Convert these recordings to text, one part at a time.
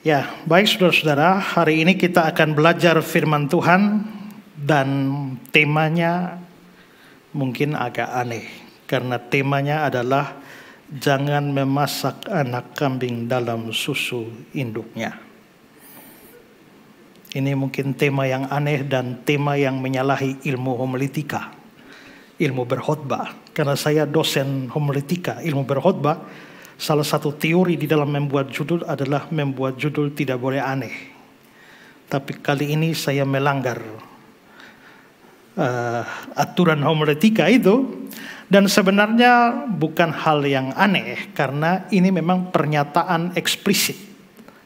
Ya, baik saudara-saudara, hari ini kita akan belajar firman Tuhan dan temanya mungkin agak aneh karena temanya adalah jangan memasak anak kambing dalam susu induknya. Ini mungkin tema yang aneh dan tema yang menyalahi ilmu homiletika, ilmu berkhotbah. Karena saya dosen homiletika, ilmu berkhotbah, salah satu teori di dalam membuat judul adalah membuat judul tidak boleh aneh. Tapi kali ini saya melanggar aturan homiletika itu. Dan sebenarnya bukan hal yang aneh, karena ini memang pernyataan eksplisit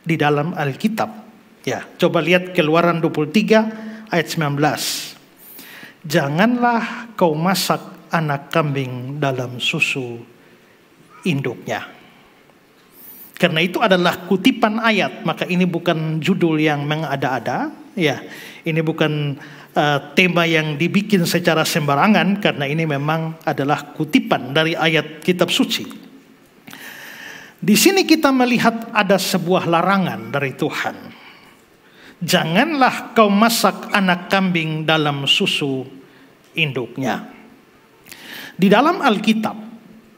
di dalam Alkitab. Ya, coba lihat Keluaran 23 ayat 19. Janganlah kau masak anak kambing dalam susu induknya. Karena itu adalah kutipan ayat, maka ini bukan judul yang mengada-ada, ya. Ini bukan tema yang dibikin secara sembarangan, karena ini memang adalah kutipan dari ayat kitab suci. Di sini kita melihat ada sebuah larangan dari Tuhan. Janganlah kau masak anak kambing dalam susu induknya. Di dalam Alkitab,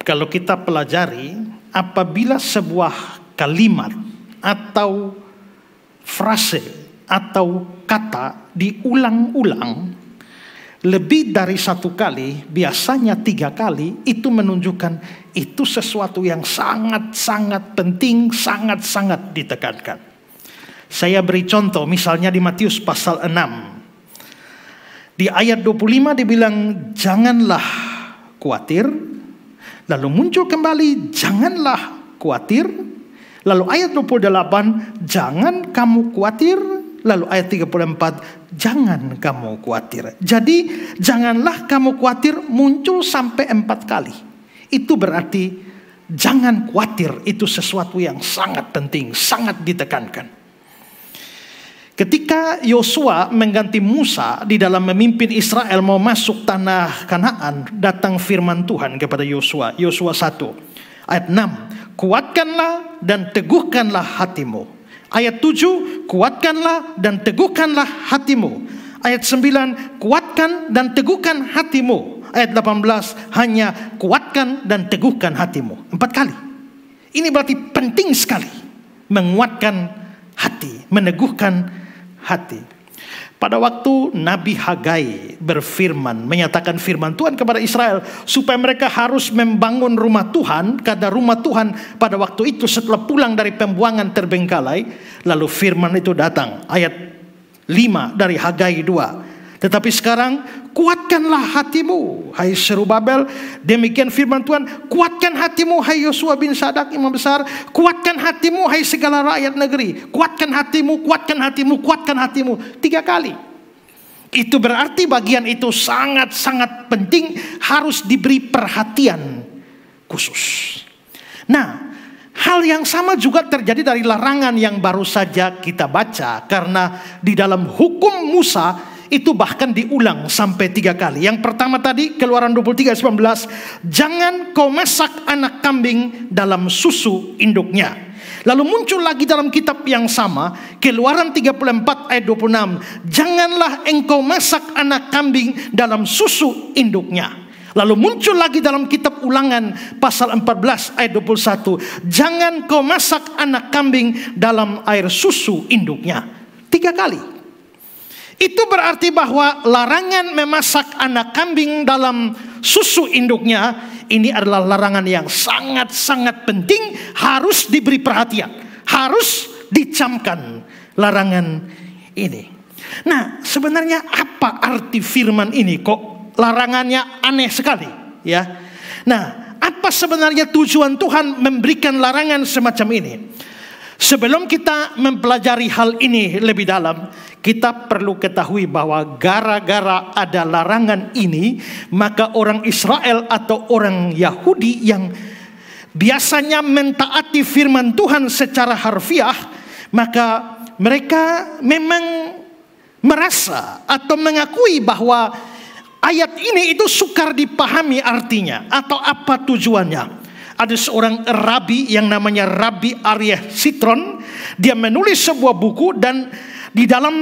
kalau kita pelajari, apabila sebuah kalimat atau frase atau kata diulang-ulang lebih dari satu kali, biasanya 3 kali, itu menunjukkan itu sesuatu yang sangat-sangat penting, sangat-sangat ditekankan. Saya beri contoh, misalnya di Matius pasal 6. Di ayat 25 dibilang janganlah khawatir. Lalu muncul kembali, janganlah khawatir. Lalu ayat 28, jangan kamu khawatir. Lalu ayat 34, jangan kamu khawatir. Jadi, janganlah kamu khawatir muncul sampai 4 kali. Itu berarti, jangan khawatir. Itu sesuatu yang sangat penting, sangat ditekankan. Ketika Yosua mengganti Musa di dalam memimpin Israel mau masuk tanah Kanaan, datang firman Tuhan kepada Yosua. Yosua 1 ayat 6. Kuatkanlah dan teguhkanlah hatimu. Ayat 7. Kuatkanlah dan teguhkanlah hatimu. Ayat 9. Kuatkan dan teguhkan hatimu. Ayat 18. Hanya kuatkan dan teguhkan hatimu. 4 kali. Ini berarti penting sekali. Menguatkan hati, meneguhkan hati. Pada waktu Nabi Hagai berfirman, menyatakan firman Tuhan kepada Israel supaya mereka harus membangun rumah Tuhan, karena rumah Tuhan pada waktu itu setelah pulang dari pembuangan terbengkalai, lalu firman itu datang, ayat 5 dari Hagai 2. Tetapi sekarang kuatkanlah hatimu, hai Serubabel. Demikian firman Tuhan, kuatkan hatimu, hai Yosua bin Sadak imam besar. Kuatkan hatimu, hai segala rakyat negeri. Kuatkan hatimu, kuatkan hatimu, kuatkan hatimu. 3 kali. Itu berarti bagian itu sangat-sangat penting, harus diberi perhatian khusus. Nah, hal yang sama juga terjadi dari larangan yang baru saja kita baca. Karena di dalam hukum Musa itu bahkan diulang sampai 3 kali. Yang pertama tadi Keluaran 23 ayat 19, jangan kau masak anak kambing dalam susu induknya. Lalu muncul lagi dalam kitab yang sama, Keluaran 34 ayat 26, janganlah engkau masak anak kambing dalam susu induknya. Lalu muncul lagi dalam kitab Ulangan pasal 14 ayat 21, jangan kau masak anak kambing dalam air susu induknya. 3 kali. Itu berarti bahwa larangan memasak anak kambing dalam susu induknya, ini adalah larangan yang sangat-sangat penting, harus diberi perhatian, harus dicamkan larangan ini. Nah, sebenarnya apa arti firman ini? Kok larangannya aneh sekali, ya? Nah, apa sebenarnya tujuan Tuhan memberikan larangan semacam ini? Sebelum kita mempelajari hal ini lebih dalam, kita perlu ketahui bahwa gara-gara ada larangan ini, maka orang Israel atau orang Yahudi yang biasanya mentaati firman Tuhan secara harfiah, maka mereka memang merasa atau mengakui bahwa ayat ini itu sukar dipahami artinya atau apa tujuannya. Ada seorang rabi yang namanya Rabi Aryeh Sitron. Dia menulis sebuah buku dan di dalam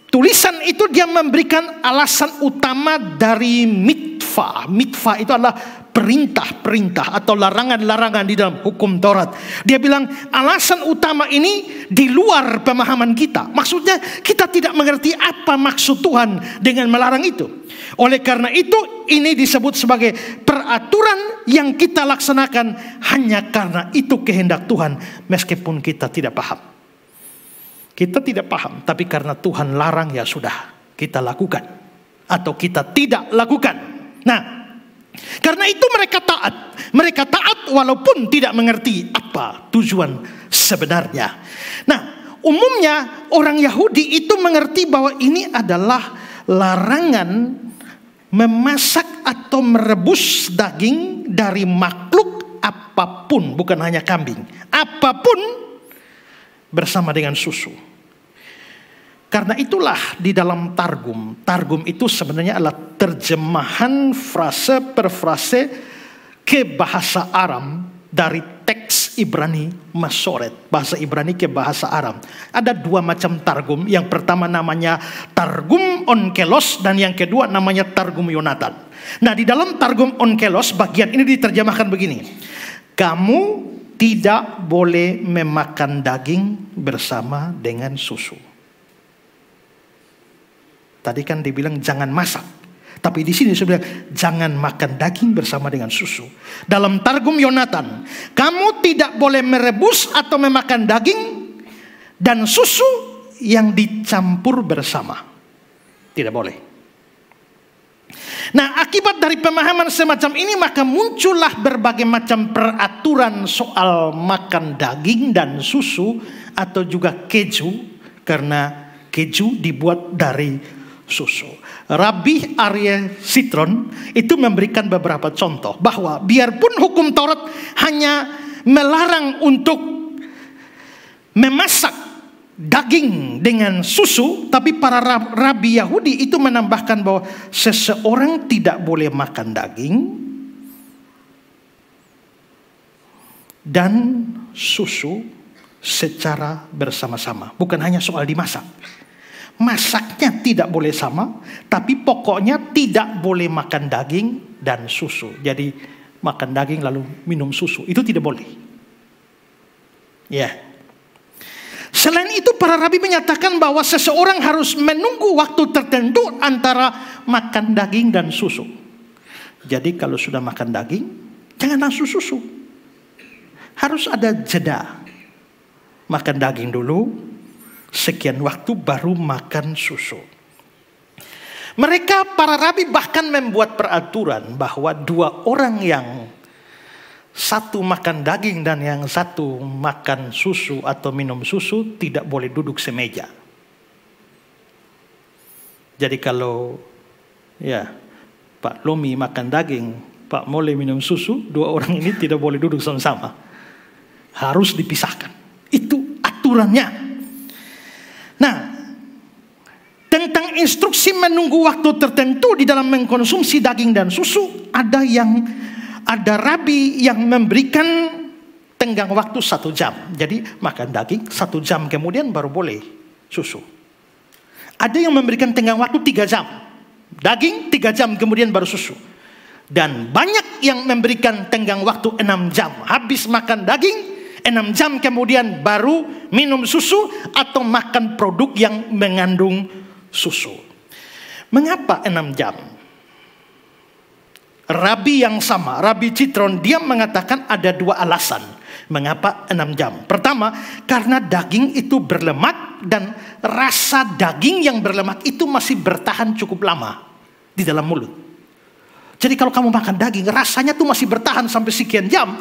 tulisan itu dia memberikan alasan utama dari mitfah. Mitfah itu adalah perintah-perintah atau larangan-larangan di dalam hukum Taurat. Dia bilang alasan utama ini di luar pemahaman kita. Maksudnya kita tidak mengerti apa maksud Tuhan dengan melarang itu. Oleh karena itu ini disebut sebagai peraturan yang kita laksanakan hanya karena itu kehendak Tuhan, meskipun kita tidak paham. Kita tidak paham, tapi karena Tuhan larang ya sudah kita lakukan atau kita tidak lakukan. Nah, karena itu mereka taat. Mereka taat walaupun tidak mengerti apa tujuan sebenarnya. Nah, umumnya orang Yahudi itu mengerti bahwa ini adalah larangan memasak atau merebus daging dari makhluk apapun, bukan hanya kambing. Apapun bersama dengan susu. Karena itulah di dalam Targum. Targum itu sebenarnya adalah terjemahan frase per frase ke bahasa Aram dari teks Ibrani Masoret. Bahasa Ibrani ke bahasa Aram. Ada dua macam Targum. Yang pertama namanya Targum Onkelos dan yang kedua namanya Targum Yonatan. Nah, di dalam Targum Onkelos bagian ini diterjemahkan begini. Kamu tidak boleh memakan daging bersama dengan susu. Tadi kan dibilang jangan masak. Tapi di sini saya bilang jangan makan daging bersama dengan susu. Dalam Targum Yonatan, kamu tidak boleh merebus atau memakan daging dan susu yang dicampur bersama. Tidak boleh. Nah, akibat dari pemahaman semacam ini maka muncullah berbagai macam peraturan soal makan daging dan susu atau juga keju, karena keju dibuat dari susu. Rabi Aryeh Sitron itu memberikan beberapa contoh bahwa biarpun hukum Taurat hanya melarang untuk memasak daging dengan susu, tapi para rabi Yahudi itu menambahkan bahwa seseorang tidak boleh makan daging dan susu secara bersama-sama. Bukan hanya soal dimasak. Masaknya tidak boleh sama, tapi pokoknya tidak boleh makan daging dan susu. Jadi makan daging lalu minum susu, itu tidak boleh. Ya. Selain itu para rabi menyatakan bahwa seseorang harus menunggu waktu tertentu antara makan daging dan susu. Jadi kalau sudah makan daging, jangan langsung susu. Harus ada jeda. Makan daging dulu, sekian waktu baru makan susu. Mereka para rabi bahkan membuat peraturan bahwa dua orang yang satu makan daging dan yang satu makan susu atau minum susu tidak boleh duduk semeja. Jadi kalau ya Pak Lomi makan daging, Pak Mole minum susu, dua orang ini tidak boleh duduk sama-sama. Harus dipisahkan. Itu aturannya. Nah, tentang instruksi menunggu waktu tertentu di dalam mengkonsumsi daging dan susu, ada rabi yang memberikan tenggang waktu 1 jam. Jadi makan daging 1 jam kemudian baru boleh susu. Ada yang memberikan tenggang waktu 3 jam. Daging 3 jam kemudian baru susu. Dan banyak yang memberikan tenggang waktu 6 jam. Habis makan daging 6 jam kemudian baru minum susu atau makan produk yang mengandung susu. Mengapa 6 jam? Rabi yang sama, Rabi Sitron, dia mengatakan ada 2 alasan mengapa 6 jam. Pertama, karena daging itu berlemak dan rasa daging yang berlemak itu masih bertahan cukup lama di dalam mulut. Jadi kalau kamu makan daging, rasanya tuh masih bertahan sampai sekian jam.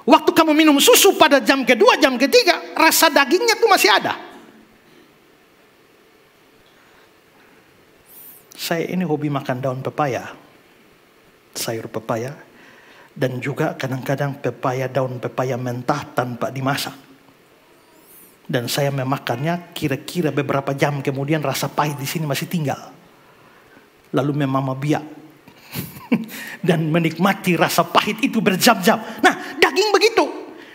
Waktu kamu minum susu pada jam kedua, jam ketiga, rasa dagingnya tuh masih ada. Saya ini hobi makan daun pepaya, sayur pepaya, dan juga kadang-kadang daun pepaya mentah tanpa dimasak. Dan saya memakannya kira-kira beberapa jam kemudian rasa pahit di sini masih tinggal. Lalu memang biak. dan menikmati rasa pahit itu berjam-jam. Nah, daging begitu.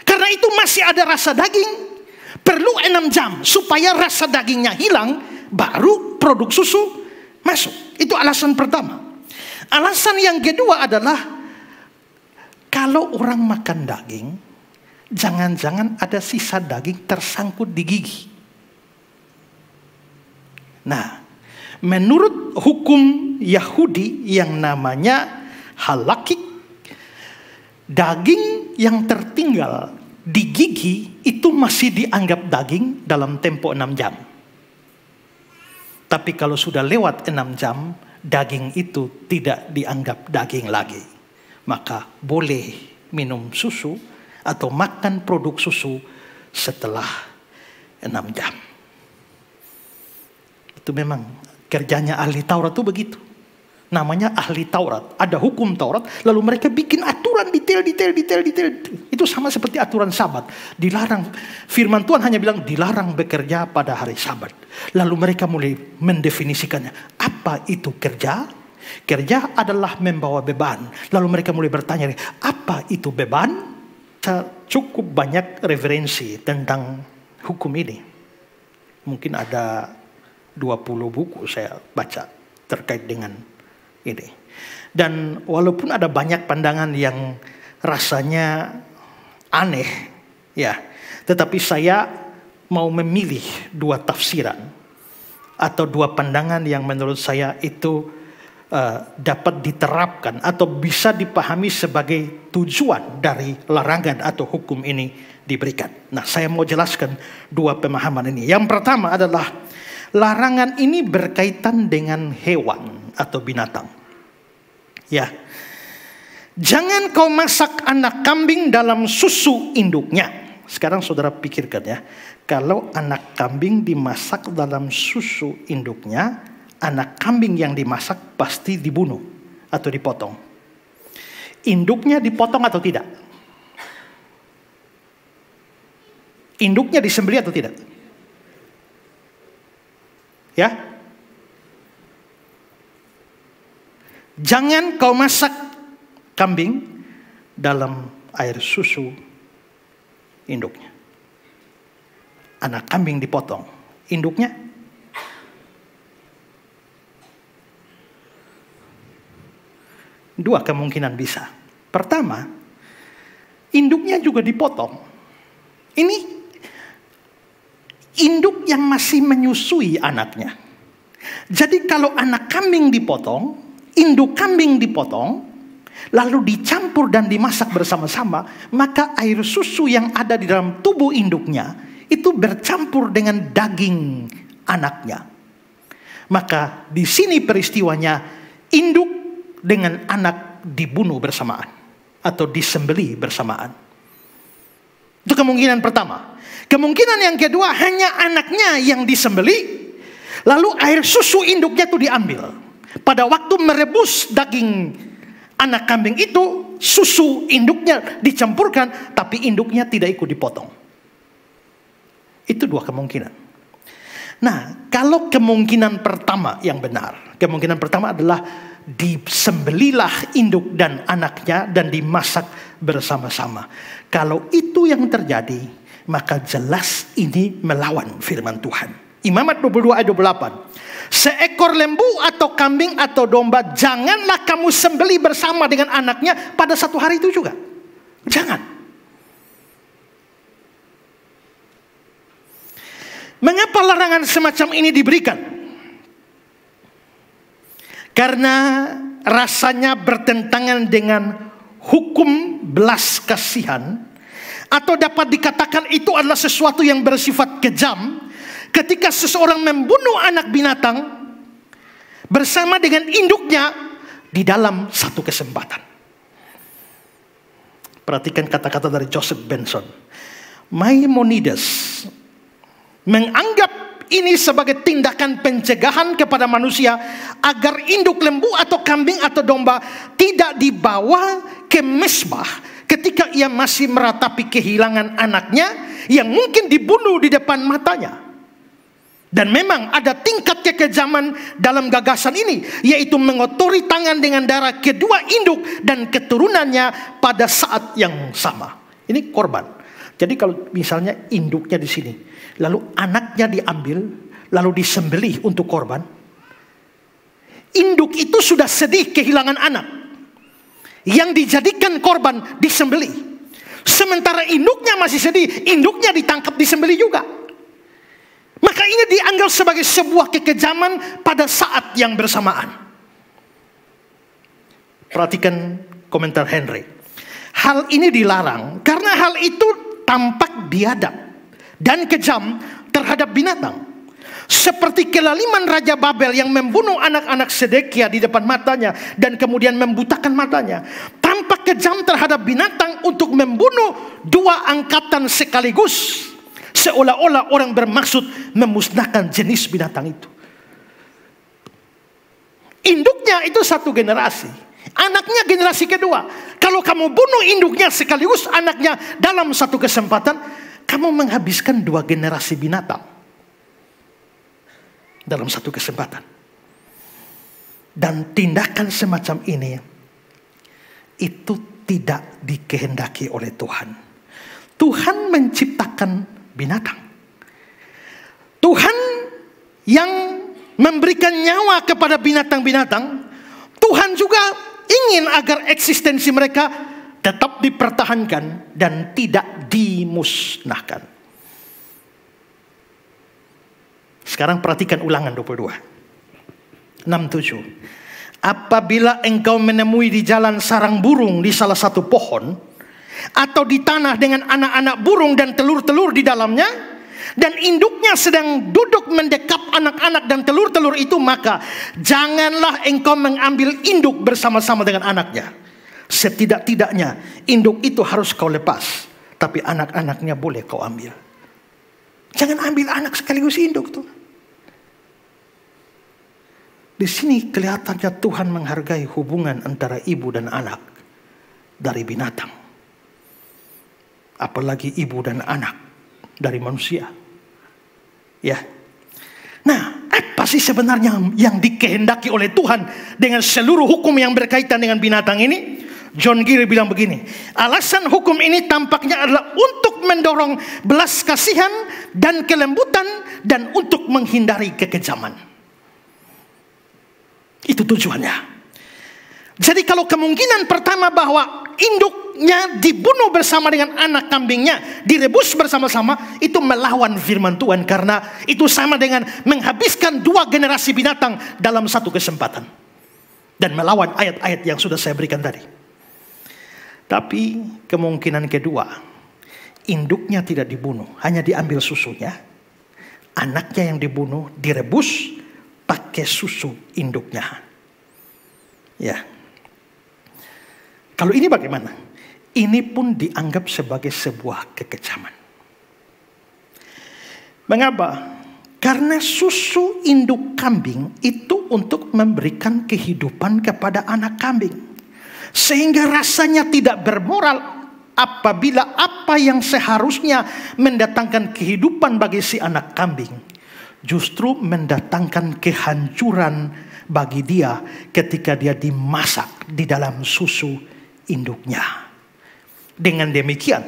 Karena itu masih ada rasa daging, perlu 6 jam supaya rasa dagingnya hilang, baru produk susu masuk. Itu alasan pertama. Alasan yang kedua adalah, kalau orang makan daging, jangan-jangan ada sisa daging tersangkut di gigi. Nah, menurut hukum Yahudi yang namanya halakik, daging yang tertinggal di gigi itu masih dianggap daging dalam tempo 6 jam. Tapi kalau sudah lewat 6 jam, daging itu tidak dianggap daging lagi. Maka boleh minum susu atau makan produk susu setelah 6 jam. Itu memang kerjanya ahli Taurat itu begitu. Namanya ahli Taurat. Ada hukum Taurat, lalu mereka bikin aturan detail. Itu sama seperti aturan Sabat. Dilarang, firman Tuhan hanya bilang dilarang bekerja pada hari Sabat. Lalu mereka mulai mendefinisikannya. Apa itu kerja? Kerja adalah membawa beban. Lalu mereka mulai bertanya, apa itu beban? Cukup banyak referensi tentang hukum ini. Mungkin ada 20 buku saya baca terkait dengan ini. Dan walaupun ada banyak pandangan yang rasanya aneh, ya, tetapi saya mau memilih 2 tafsiran atau 2 pandangan yang menurut saya itu dapat diterapkan atau bisa dipahami sebagai tujuan dari larangan atau hukum ini diberikan. Nah, saya mau jelaskan 2 pemahaman ini. Yang pertama adalah larangan ini berkaitan dengan hewan atau binatang. Ya, jangan kau masak anak kambing dalam susu induknya. Sekarang saudara pikirkan ya, kalau anak kambing dimasak dalam susu induknya, anak kambing yang dimasak pasti dibunuh atau dipotong. Induknya dipotong atau tidak? Induknya disembelih atau tidak? Ya, jangan kau masak kambing dalam air susu induknya. Anak kambing dipotong, induknya dua kemungkinan bisa. Pertama, induknya juga dipotong. Ini induk yang masih menyusui anaknya. Jadi kalau anak kambing dipotong, induk kambing dipotong, lalu dicampur dan dimasak bersama-sama, maka air susu yang ada di dalam tubuh induknya itu bercampur dengan daging anaknya. Maka di sini peristiwanya induk dengan anak dibunuh bersamaan atau disembelih bersamaan. Itu kemungkinan pertama. Kemungkinan yang kedua, hanya anaknya yang disembelih, lalu air susu induknya itu diambil. Pada waktu merebus daging anak kambing itu, susu induknya dicampurkan, tapi induknya tidak ikut dipotong. Itu 2 kemungkinan. Nah, kalau kemungkinan pertama yang benar, kemungkinan pertama adalah disembelilah induk dan anaknya dan dimasak bersama-sama. Kalau itu yang terjadi, maka jelas ini melawan firman Tuhan. Imamat 22 ayat 28. Seekor lembu atau kambing atau domba janganlah kamu sembelih bersama dengan anaknya pada satu hari itu juga. Jangan. Mengapa larangan semacam ini diberikan? Karena rasanya bertentangan dengan hukum belas kasihan, atau dapat dikatakan itu adalah sesuatu yang bersifat kejam ketika seseorang membunuh anak binatang bersama dengan induknya di dalam satu kesempatan. Perhatikan kata-kata dari Joseph Benson. Maimonides menganggap ini sebagai tindakan pencegahan kepada manusia agar induk lembu atau kambing atau domba tidak dibawa ke mezbah ketika ia masih meratapi kehilangan anaknya yang mungkin dibunuh di depan matanya. Dan memang ada tingkat kekejaman dalam gagasan ini, yaitu mengotori tangan dengan darah kedua induk dan keturunannya pada saat yang sama. Ini korban. Jadi kalau misalnya induknya di sini, lalu anaknya diambil, lalu disembelih untuk korban. Induk itu sudah sedih kehilangan anak. Yang dijadikan korban disembelih. Sementara induknya masih sedih, induknya ditangkap disembelih juga. Maka ini dianggap sebagai sebuah kekejaman pada saat yang bersamaan. Perhatikan komentar Henry. Hal ini dilarang karena hal itu tampak biadab dan kejam terhadap binatang. Seperti kelaliman Raja Babel yang membunuh anak-anak Sedekia di depan matanya dan kemudian membutakan matanya. Tampak kejam terhadap binatang untuk membunuh dua angkatan sekaligus. Seolah-olah orang bermaksud memusnahkan jenis binatang itu. Induknya itu satu generasi, anaknya generasi kedua. Kalau kamu bunuh induknya sekaligus anaknya dalam satu kesempatan, kamu menghabiskan dua generasi binatang dalam satu kesempatan. Dan tindakan semacam ini itu tidak dikehendaki oleh Tuhan. Tuhan menciptakan binatang. Tuhan yang memberikan nyawa kepada binatang-binatang, Tuhan juga ingin agar eksistensi mereka tetap dipertahankan dan tidak dimusnahkan. Sekarang perhatikan Ulangan 22. 6:7. Apabila engkau menemui di jalan sarang burung di salah satu pohon, atau di tanah dengan anak-anak burung dan telur-telur di dalamnya, dan induknya sedang duduk mendekap anak-anak dan telur-telur itu, maka janganlah engkau mengambil induk bersama-sama dengan anaknya. Setidak-tidaknya induk itu harus kau lepas, tapi anak-anaknya boleh kau ambil. Jangan ambil anak sekaligus induk tuh. Di sini kelihatannya Tuhan menghargai hubungan antara ibu dan anak dari binatang. Apalagi ibu dan anak dari manusia. Ya. Nah, apa sih sebenarnya yang dikehendaki oleh Tuhan dengan seluruh hukum yang berkaitan dengan binatang ini? John Gill bilang begini, alasan hukum ini tampaknya adalah untuk mendorong belas kasihan dan kelembutan dan untuk menghindari kekejaman. Itu tujuannya. Jadi kalau kemungkinan pertama bahwa induknya dibunuh bersama dengan anak kambingnya, direbus bersama-sama, itu melawan firman Tuhan, karena itu sama dengan menghabiskan dua generasi binatang dalam satu kesempatan, dan melawan ayat-ayat yang sudah saya berikan tadi. Tapi kemungkinan kedua, induknya tidak dibunuh, hanya diambil susunya, anaknya yang dibunuh, direbus pakai susu induknya. Ya. Kalau ini bagaimana? Ini pun dianggap sebagai sebuah kekejaman. Mengapa? Karena susu induk kambing itu untuk memberikan kehidupan kepada anak kambing. Sehingga rasanya tidak bermoral apabila apa yang seharusnya mendatangkan kehidupan bagi si anak kambing justru mendatangkan kehancuran bagi dia ketika dia dimasak di dalam susu induknya. Dengan demikian,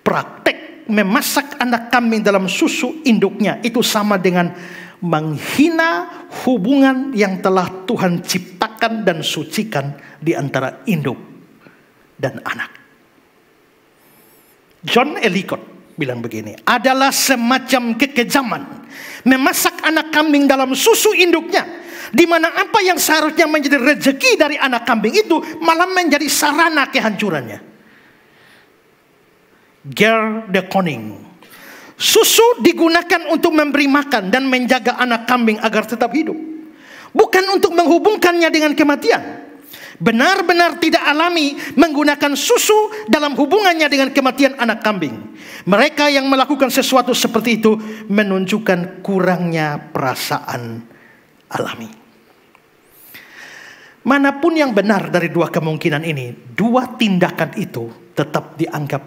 praktek memasak anak kambing dalam susu induknya itu sama dengan menghina hubungan yang telah Tuhan ciptakan dan sucikan di antara induk dan anak. John Ellicott bilang begini, adalah semacam kekejaman memasak anak kambing dalam susu induknya, di mana apa yang seharusnya menjadi rezeki dari anak kambing itu malah menjadi sarana kehancurannya. Ger de Koning, susu digunakan untuk memberi makan dan menjaga anak kambing agar tetap hidup, bukan untuk menghubungkannya dengan kematian. Benar-benar tidak alami menggunakan susu dalam hubungannya dengan kematian anak kambing. Mereka yang melakukan sesuatu seperti itu menunjukkan kurangnya perasaan alami. Manapun yang benar dari dua kemungkinan ini, dua tindakan itu tetap dianggap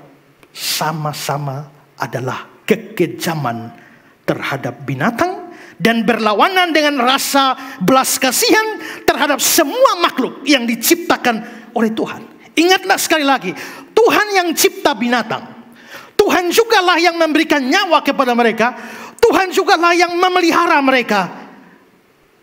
sama-sama adalah kekejaman terhadap binatang dan berlawanan dengan rasa belas kasihan terhadap semua makhluk yang diciptakan oleh Tuhan. Ingatlah sekali lagi, Tuhan yang cipta binatang, Tuhan jugalah yang memberikan nyawa kepada mereka, Tuhan jugalah yang memelihara mereka,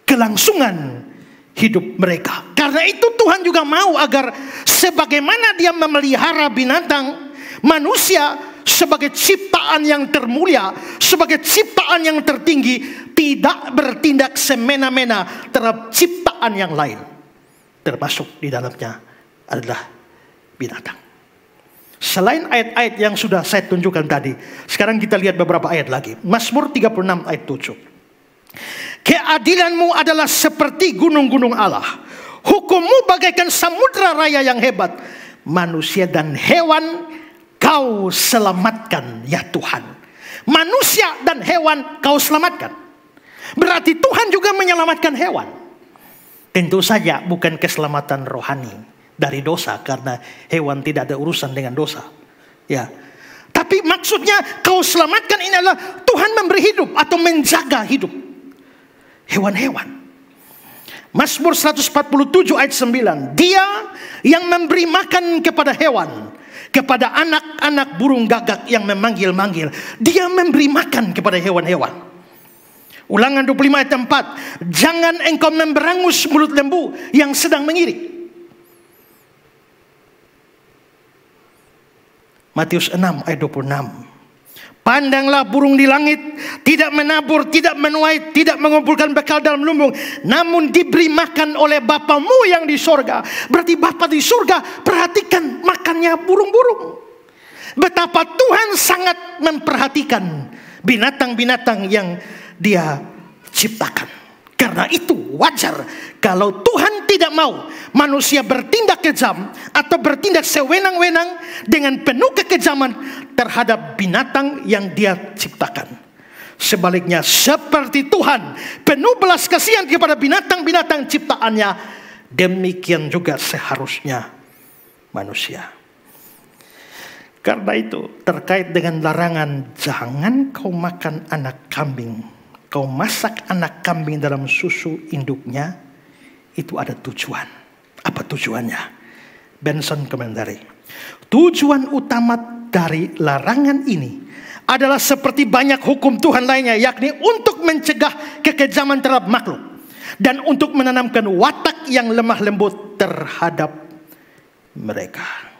kelangsungan hidup mereka. Karena itu Tuhan juga mau agar sebagaimana Dia memelihara binatang, manusia sebagai ciptaan yang termulia, sebagai ciptaan yang tertinggi, tidak bertindak semena-mena terhadap ciptaan yang lain, termasuk di dalamnya adalah binatang. Selain ayat-ayat yang sudah saya tunjukkan tadi, sekarang kita lihat beberapa ayat lagi. Mazmur 36 ayat 7. Keadilanmu adalah seperti gunung-gunung Allah, hukummu bagaikan samudra raya yang hebat. Manusia dan hewan Kau selamatkan ya Tuhan. Manusia dan hewan Kau selamatkan. Berarti Tuhan juga menyelamatkan hewan. Tentu saja bukan keselamatan rohani dari dosa, karena hewan tidak ada urusan dengan dosa. Ya. Tapi maksudnya Kau selamatkan ini adalah Tuhan memberi hidup atau menjaga hidup hewan-hewan. Mazmur 147 ayat 9. Dia yang memberi makan kepada hewan, kepada anak-anak burung gagak yang memanggil-manggil. Dia memberi makan kepada hewan-hewan. Ulangan 25 ayat 4. Jangan engkau memberangus mulut lembu yang sedang mengirik. Matius 6 ayat 26. Pandanglah burung di langit, tidak menabur, tidak menuai, tidak mengumpulkan bekal dalam lumbung, namun diberi makan oleh Bapamu yang di sorga. Berarti Bapa di surga perhatikan makannya burung-burung. Betapa Tuhan sangat memperhatikan binatang-binatang yang Dia ciptakan. Karena itu wajar kalau Tuhan tidak mau manusia bertindak kejam atau bertindak sewenang-wenang dengan penuh kekejaman terhadap binatang yang Dia ciptakan. Sebaliknya, seperti Tuhan penuh belas kasihan kepada binatang-binatang ciptaannya, demikian juga seharusnya manusia. Karena itu, terkait dengan larangan jangan kau makan anak kambing, kau masak anak kambing dalam susu induknya, itu ada tujuan. Apa tujuannya? Benson Commentary. Tujuan utama dari larangan ini adalah seperti banyak hukum Tuhan lainnya, yakni untuk mencegah kekejaman terhadap makhluk dan untuk menanamkan watak yang lemah lembut terhadap mereka.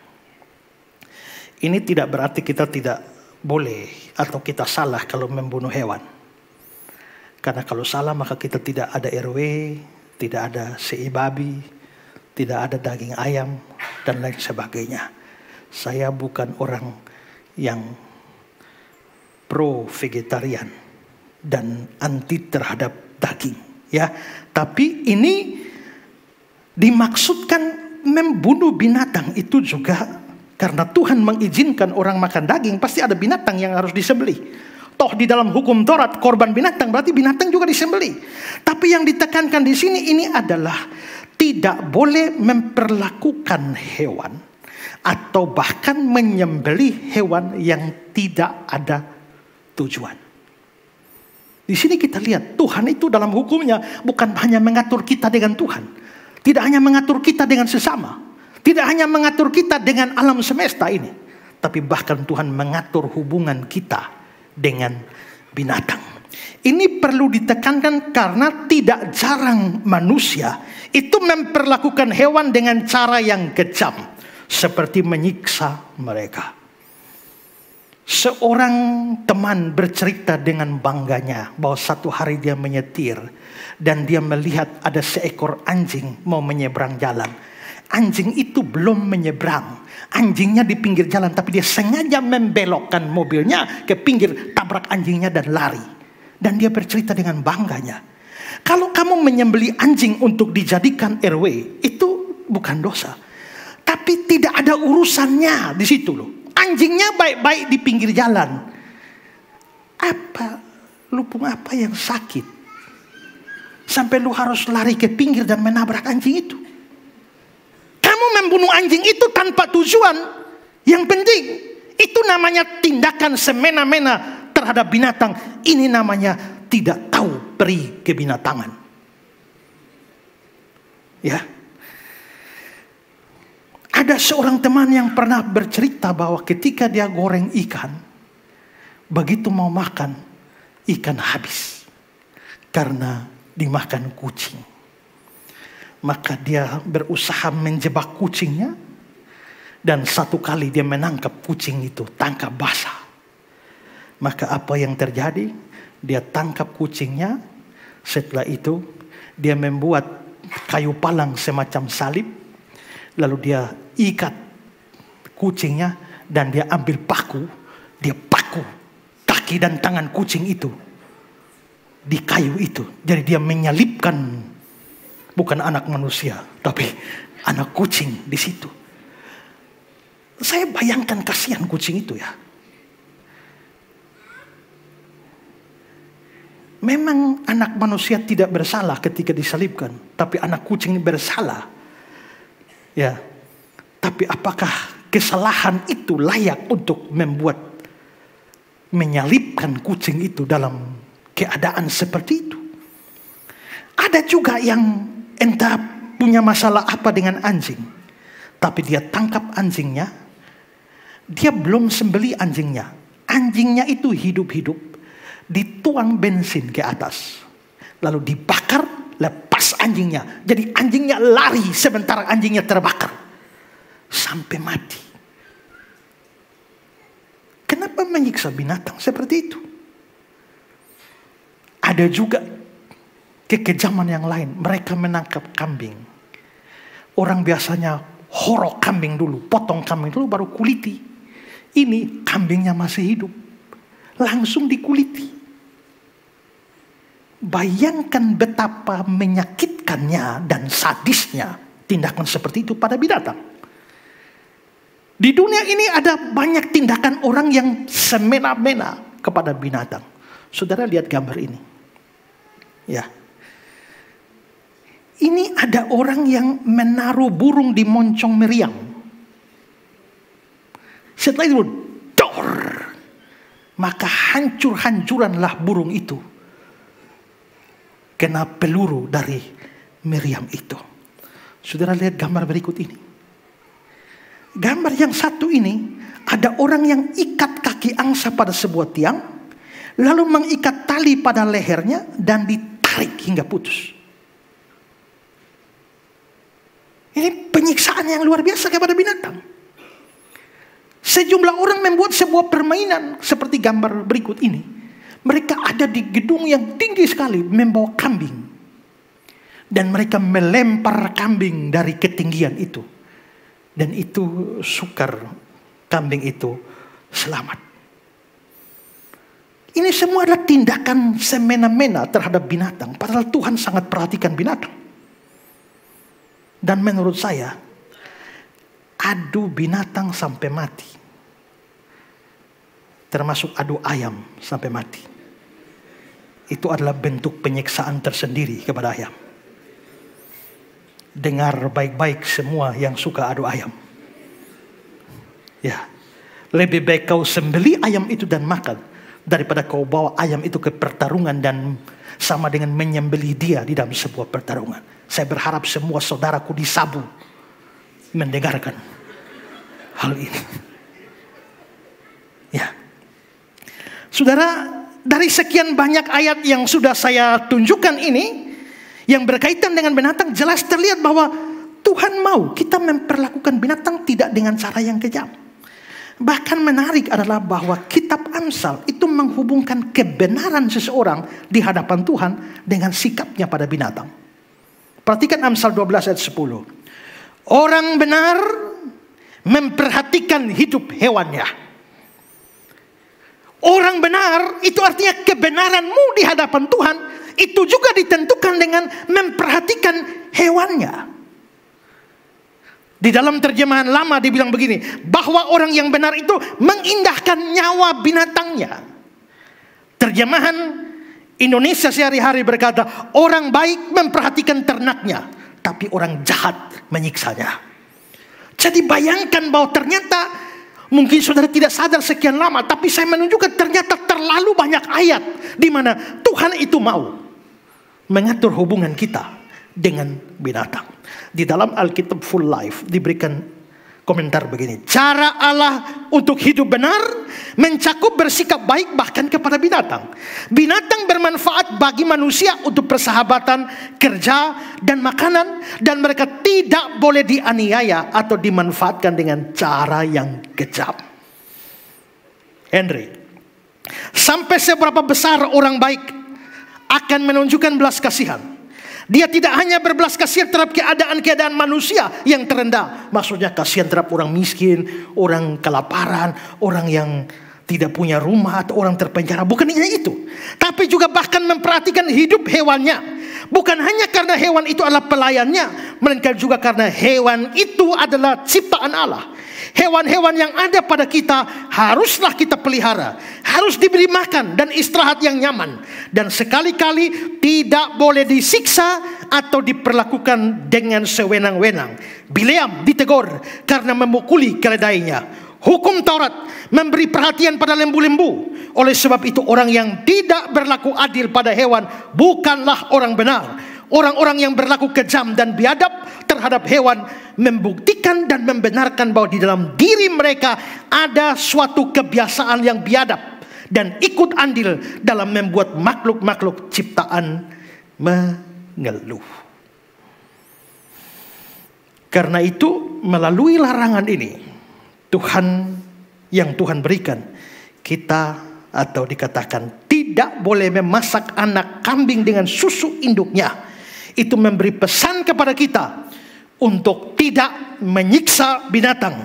Ini tidak berarti kita tidak boleh atau kita salah kalau membunuh hewan. Karena kalau salah maka kita tidak ada RW, tidak ada CI babi, tidak ada daging ayam, dan lain sebagainya. Saya bukan orang yang pro vegetarian dan anti terhadap daging, ya. Tapi ini dimaksudkan membunuh binatang itu juga karena Tuhan mengizinkan orang makan daging, pasti ada binatang yang harus disembelih. Toh di dalam hukum Taurat korban binatang berarti binatang juga disembelih. Tapi yang ditekankan di sini ini adalah tidak boleh memperlakukan hewan atau bahkan menyembelih hewan yang tidak ada tujuan. Di sini kita lihat Tuhan itu dalam hukumnya bukan hanya mengatur kita dengan Tuhan, tidak hanya mengatur kita dengan sesama, tidak hanya mengatur kita dengan alam semesta ini, tapi bahkan Tuhan mengatur hubungan kita dengan binatang. Ini perlu ditekankan karena tidak jarang manusia itu memperlakukan hewan dengan cara yang kejam, seperti menyiksa mereka. Seorang teman bercerita dengan bangganya bahwa satu hari dia menyetir dan dia melihat ada seekor anjing mau menyeberang jalan. Anjing itu belum menyeberang, anjingnya di pinggir jalan, tapi dia sengaja membelokkan mobilnya ke pinggir, tabrak anjingnya dan lari. Dan dia bercerita dengan bangganya, kalau kamu menyembelih anjing untuk dijadikan RW, itu bukan dosa. Tapi tidak ada urusannya di situ loh. Anjingnya baik-baik di pinggir jalan. Lupung apa yang sakit sampai lu harus lari ke pinggir dan menabrak anjing itu? Kamu membunuh anjing itu tanpa tujuan yang penting. Itu namanya tindakan semena-mena terhadap binatang. Ini namanya tidak tahu peri kebinatangan. Ya. Ada seorang teman yang pernah bercerita bahwa ketika dia goreng ikan, begitu mau makan, ikan habis karena dimakan kucing. Maka dia berusaha menjebak kucingnya, dan satu kali dia menangkap kucing itu, tangkap basah. Maka apa yang terjadi? Dia tangkap kucingnya, setelah itu dia membuat kayu palang semacam salib, lalu dia ikat kucingnya dan dia ambil paku, dia paku kaki dan tangan kucing itu di kayu itu. Jadi dia menyalipkan bukan anak manusia, tapi anak kucing di situ. Saya bayangkan kasihan kucing itu ya. Memang anak manusia tidak bersalah ketika disalibkan, tapi anak kucing bersalah. Ya. Tapi apakah kesalahan itu layak untuk menyalibkan kucing itu dalam keadaan seperti itu? Ada juga yang entah punya masalah apa dengan anjing, tapi dia tangkap anjingnya, dia belum sembeli anjingnya. Anjingnya itu hidup-hidup, dituang bensin ke atas, lalu dibakar, lepas anjingnya. Jadi anjingnya lari sementara anjingnya terbakar sampai mati. Kenapa menyiksa binatang seperti itu? Ada juga kekejaman yang lain. Mereka menangkap kambing. Orang biasanya horok kambing dulu, potong kambing dulu baru kuliti. Ini kambingnya masih hidup, langsung dikuliti. Bayangkan betapa menyakitkannya dan sadisnya tindakan seperti itu pada binatang. Di dunia ini ada banyak tindakan orang yang semena-mena kepada binatang. Saudara lihat gambar ini. Ya. Ini ada orang yang menaruh burung di moncong meriam. Setelah itu, dor. Maka hancur-hancuranlah burung itu. Kena peluru dari meriam itu. Saudara lihat gambar berikut ini. Gambar yang satu ini, ada orang yang ikat kaki angsa pada sebuah tiang, lalu mengikat tali pada lehernya dan ditarik hingga putus. Ini penyiksaan yang luar biasa kepada binatang. Sejumlah orang membuat sebuah permainan seperti gambar berikut ini. Mereka ada di gedung yang tinggi sekali membawa kambing. Dan mereka melempar kambing dari ketinggian itu. Dan itu sukar kambing itu selamat. Ini semua adalah tindakan semena-mena terhadap binatang. Padahal Tuhan sangat perhatikan binatang. Dan menurut saya, adu binatang sampai mati, termasuk adu ayam sampai mati, itu adalah bentuk penyiksaan tersendiri kepada ayam. Dengar baik-baik semua yang suka adu ayam. Ya, lebih baik kau sembeli ayam itu dan makan, daripada kau bawa ayam itu ke pertarungan dan sama dengan menyembelih dia di dalam sebuah pertarungan. Saya berharap semua saudaraku di Sabu mendengarkan hal ini. Ya. Saudara, dari sekian banyak ayat yang sudah saya tunjukkan ini, yang berkaitan dengan binatang, jelas terlihat bahwa Tuhan mau kita memperlakukan binatang tidak dengan cara yang kejam. Bahkan menarik adalah bahwa kitab Amsal itu menghubungkan kebenaran seseorang di hadapan Tuhan dengan sikapnya pada binatang. Perhatikan Amsal 12 ayat 10. Orang benar memperhatikan hidup hewannya. Orang benar itu artinya kebenaranmu di hadapan Tuhan itu juga ditentukan dengan memperhatikan hewannya. Di dalam terjemahan lama dibilang begini, bahwa orang yang benar itu mengindahkan nyawa binatangnya. Terjemahan Indonesia sehari-hari berkata, orang baik memperhatikan ternaknya, tapi orang jahat menyiksanya. Jadi bayangkan bahwa ternyata Mungkin saudara tidak sadar sekian lama, tapi saya menunjukkan ternyata terlalu banyak ayat di mana Tuhan itu mau mengatur hubungan kita dengan binatang. Di dalam Alkitab Full Life diberikan komentar begini: cara Allah untuk hidup benar mencakup bersikap baik bahkan kepada binatang. Binatang bermanfaat bagi manusia untuk persahabatan, kerja, dan makanan, dan mereka tidak boleh dianiaya atau dimanfaatkan dengan cara yang kejam. Henry, sampai seberapa besar orang baik akan menunjukkan belas kasihan. Dia tidak hanya berbelas kasihan terhadap keadaan-keadaan manusia yang terendah. Maksudnya kasihan terhadap orang miskin, orang kelaparan, orang yang tidak punya rumah, atau orang terpenjara. Bukan hanya itu, tapi juga bahkan memperhatikan hidup hewannya. Bukan hanya karena hewan itu adalah pelayannya, melainkan juga karena hewan itu adalah ciptaan Allah. Hewan-hewan yang ada pada kita haruslah kita pelihara, harus diberi makan dan istirahat yang nyaman, dan sekali-kali tidak boleh disiksa atau diperlakukan dengan sewenang-wenang. Bileam ditegur karena memukuli keledainya. Hukum Taurat memberi perhatian pada lembu-lembu. Oleh sebab itu orang yang tidak berlaku adil pada hewan bukanlah orang benar. Orang-orang yang berlaku kejam dan biadab terhadap hewan membuktikan dan membenarkan bahwa di dalam diri mereka ada suatu kebiasaan yang biadab dan ikut andil dalam membuat makhluk-makhluk ciptaan mengeluh. Karena itu melalui larangan ini yang Tuhan berikan, kita atau dikatakan tidak boleh memasak anak kambing dengan susu induknya. Itu memberi pesan kepada kita untuk tidak menyiksa binatang.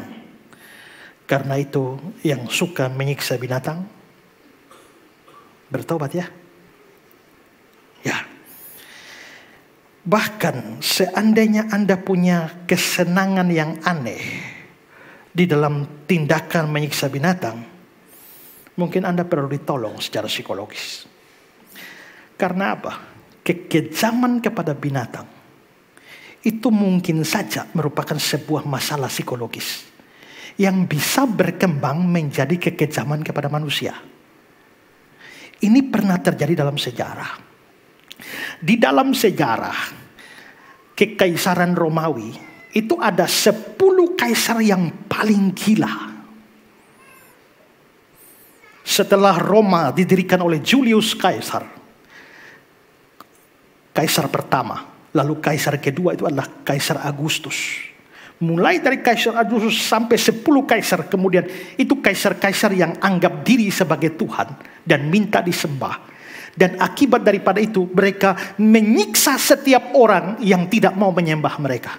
Karena itu yang suka menyiksa binatang bertobat ya. Ya. Bahkan seandainya Anda punya kesenangan yang aneh di dalam tindakan menyiksa binatang, mungkin Anda perlu ditolong secara psikologis. Karena apa? Kekejaman kepada binatang itu mungkin saja merupakan sebuah masalah psikologis yang bisa berkembang menjadi kekejaman kepada manusia. Ini pernah terjadi dalam sejarah. Di dalam sejarah Kekaisaran Romawi itu ada 10 kaisar yang paling gila. Setelah Roma didirikan oleh Julius Caesar, Kaisar pertama, lalu kaisar kedua itu adalah Kaisar Agustus. Mulai dari Kaisar Agustus sampai 10 kaisar kemudian, itu kaisar-kaisar yang anggap diri sebagai Tuhan dan minta disembah. Dan akibat daripada itu mereka menyiksa setiap orang yang tidak mau menyembah mereka.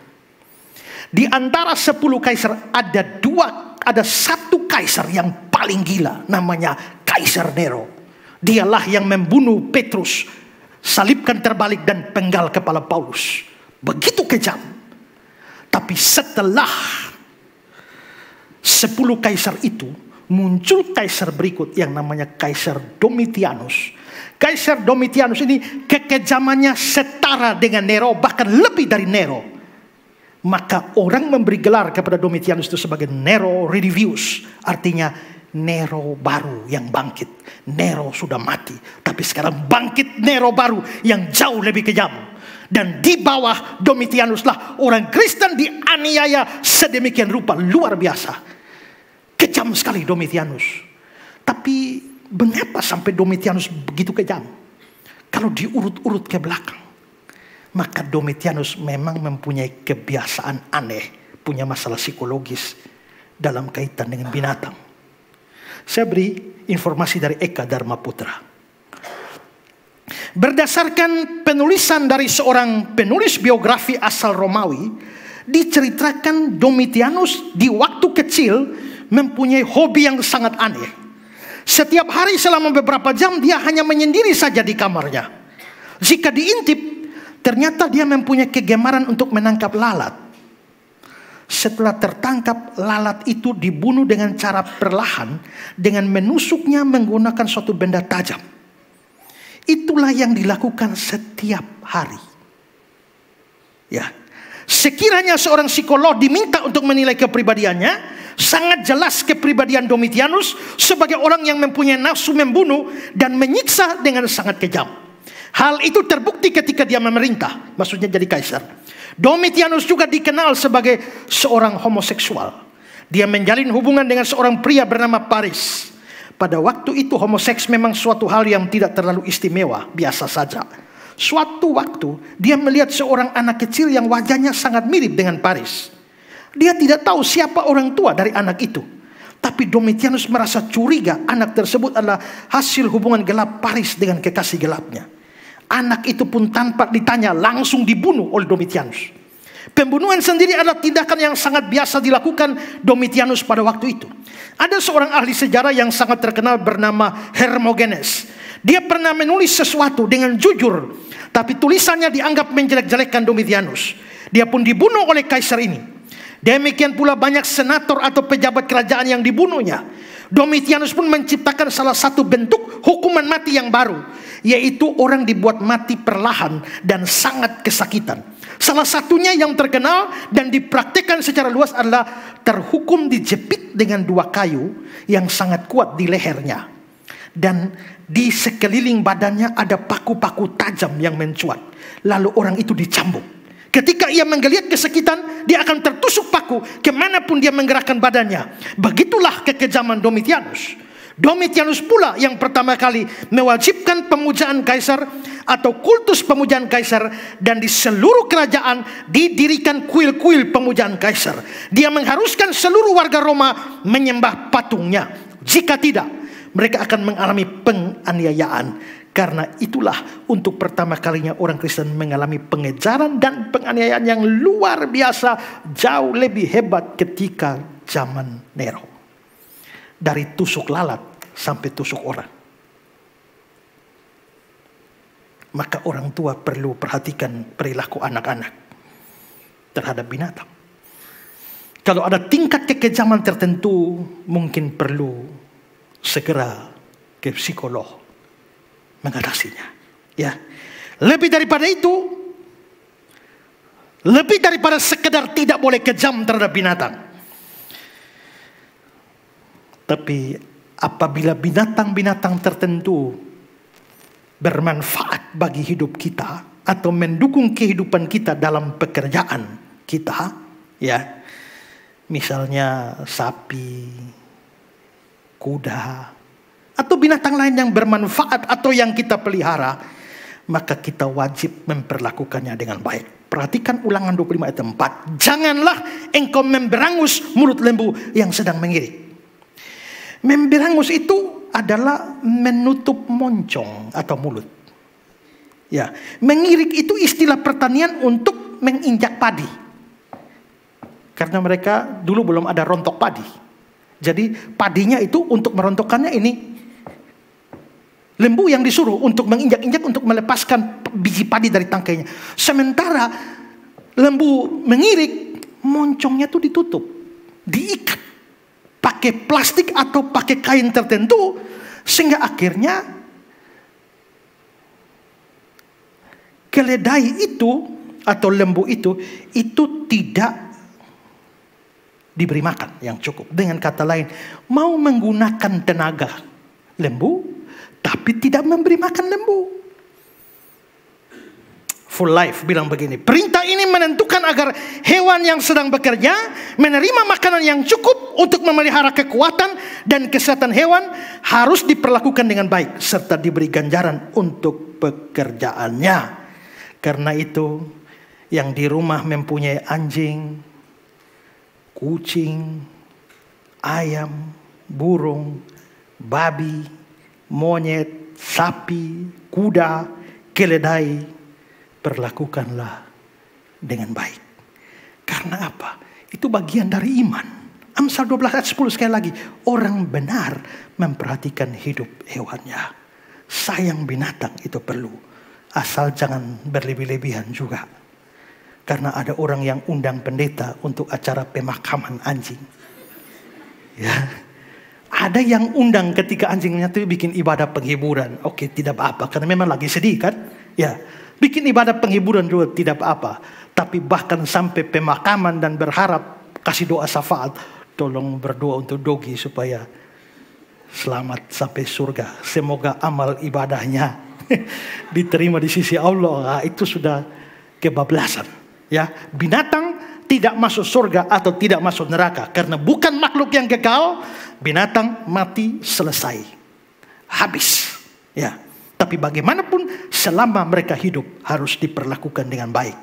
Di antara 10 kaisar ada satu kaisar yang paling gila, namanya Kaisar Nero. Dialah yang membunuh Petrus, salibkan terbalik dan penggal kepala Paulus. Begitu kejam. Tapi setelah 10 kaisar itu, muncul kaisar berikut yang namanya Kaisar Domitianus. Kaisar Domitianus ini kekejamannya setara dengan Nero, bahkan lebih dari Nero. Maka orang memberi gelar kepada Domitianus itu sebagai Nero Redivivus. Artinya Nero baru yang bangkit. Nero sudah mati, tapi sekarang bangkit Nero baru yang jauh lebih kejam. Dan di bawah Domitianus lah orang Kristen dianiaya sedemikian rupa, luar biasa. Kejam sekali Domitianus. Tapi mengapa sampai Domitianus begitu kejam? Kalau diurut-urut ke belakang, maka Domitianus memang mempunyai kebiasaan aneh, punya masalah psikologis dalam kaitan dengan binatang. Saya beri informasi dari Eka Dharma Putra. Berdasarkan penulisan dari seorang penulis biografi asal Romawi, diceritakan Domitianus di waktu kecil mempunyai hobi yang sangat aneh. Setiap hari selama beberapa jam dia hanya menyendiri saja di kamarnya. Jika diintip, ternyata dia mempunyai kegemaran untuk menangkap lalat. Setelah tertangkap, lalat itu dibunuh dengan cara perlahan dengan menusuknya menggunakan suatu benda tajam. Itulah yang dilakukan setiap hari. Ya, sekiranya seorang psikolog diminta untuk menilai kepribadiannya, Sangat jelas kepribadian Domitianus sebagai orang yang mempunyai nafsu membunuh dan menyiksa dengan sangat kejam. Hal itu terbukti ketika dia memerintah, maksudnya jadi kaisar. Domitianus juga dikenal sebagai seorang homoseksual. Dia menjalin hubungan dengan seorang pria bernama Paris. Pada waktu itu homoseks memang suatu hal yang tidak terlalu istimewa, biasa saja. Suatu waktu dia melihat seorang anak kecil yang wajahnya sangat mirip dengan Paris. Dia tidak tahu siapa orang tua dari anak itu. Tapi Domitianus merasa curiga anak tersebut adalah hasil hubungan gelap Paris dengan kekasih gelapnya. Anak itu pun tanpa ditanya langsung dibunuh oleh Domitianus. Pembunuhan sendiri adalah tindakan yang sangat biasa dilakukan Domitianus pada waktu itu. Ada seorang ahli sejarah yang sangat terkenal bernama Hermogenes. Dia pernah menulis sesuatu dengan jujur, tapi tulisannya dianggap menjelek-jelekkan Domitianus. Dia pun dibunuh oleh kaisar ini. Demikian pula banyak senator atau pejabat kerajaan yang dibunuhnya. Domitianus pun menciptakan salah satu bentuk hukuman mati yang baru, yaitu orang dibuat mati perlahan dan sangat kesakitan. Salah satunya yang terkenal dan dipraktikkan secara luas adalah terhukum dijepit dengan 2 kayu yang sangat kuat di lehernya. Dan di sekeliling badannya ada paku-paku tajam yang mencuat. Lalu orang itu dicambuk. Ketika ia menggeliat kesakitan, dia akan tertusuk paku kemanapun dia menggerakkan badannya. Begitulah kekejaman Domitianus. Domitianus pula yang pertama kali mewajibkan pemujaan kaisar atau kultus pemujaan kaisar, dan di seluruh kerajaan didirikan kuil-kuil pemujaan kaisar. Dia mengharuskan seluruh warga Roma menyembah patungnya. Jika tidak, mereka akan mengalami penganiayaan. Karena itulah untuk pertama kalinya orang Kristen mengalami pengejaran dan penganiayaan yang luar biasa, jauh lebih hebat ketika zaman Nero. Dari tusuk lalat sampai tusuk orang. Maka orang tua perlu perhatikan perilaku anak-anak terhadap binatang. Kalau ada tingkat kekejaman tertentu, mungkin perlu segera ke psikolog mengatasinya. Ya, lebih daripada itu, lebih daripada sekedar tidak boleh kejam terhadap binatang. Tapi apabila binatang-binatang tertentu bermanfaat bagi hidup kita atau mendukung kehidupan kita dalam pekerjaan kita, ya, misalnya sapi, kuda, atau binatang lain yang bermanfaat atau yang kita pelihara, maka kita wajib memperlakukannya dengan baik. Perhatikan Ulangan 25 ayat 4. Janganlah engkau memberangus mulut lembu yang sedang mengirik. Memberangus itu adalah menutup moncong atau mulut. Ya, mengirik itu istilah pertanian untuk menginjak padi. Karena mereka dulu belum ada rontok padi. Jadi padinya itu untuk merontokkannya ini lembu yang disuruh untuk menginjak-injak untuk melepaskan biji padi dari tangkainya. Sementara lembu mengirik, moncongnya itu ditutup, diikat pakai plastik atau pakai kain tertentu, sehingga akhirnya keledai itu atau lembu itu tidak diberi makan yang cukup. Dengan kata lain, mau menggunakan tenaga lembu tapi tidak memberi makan lembu. Full Life bilang begini, perintah ini menentukan agar hewan yang sedang bekerja menerima makanan yang cukup untuk memelihara kekuatan dan kesehatan hewan, harus diperlakukan dengan baik serta diberi ganjaran untuk pekerjaannya. Karena itu yang di rumah mempunyai anjing, kucing, ayam, burung, babi, monyet, sapi, kuda, keledai, perlakukanlah dengan baik. Karena apa? Itu bagian dari iman. Amsal 12 ayat 10 sekali lagi. Orang benar memperhatikan hidup hewannya. Sayang binatang itu perlu. Asal jangan berlebih-lebihan juga. Karena ada orang yang undang pendeta untuk acara pemakaman anjing. Ya. Ada yang undang ketika anjingnya itu bikin ibadah penghiburan. Oke, tidak apa-apa. Karena memang lagi sedih kan. Ya, bikin ibadah penghiburan juga tidak apa-apa. Tapi bahkan sampai pemakaman dan berharap kasih doa syafaat, Tolong berdoa untuk Dogi supaya selamat sampai surga. Semoga amal ibadahnya diterima di sisi Allah. Nah, itu sudah kebablasan. Ya, binatang tidak masuk surga atau tidak masuk neraka karena bukan makhluk yang kekal. Binatang mati, selesai, habis. Ya, tapi bagaimanapun selama mereka hidup harus diperlakukan dengan baik,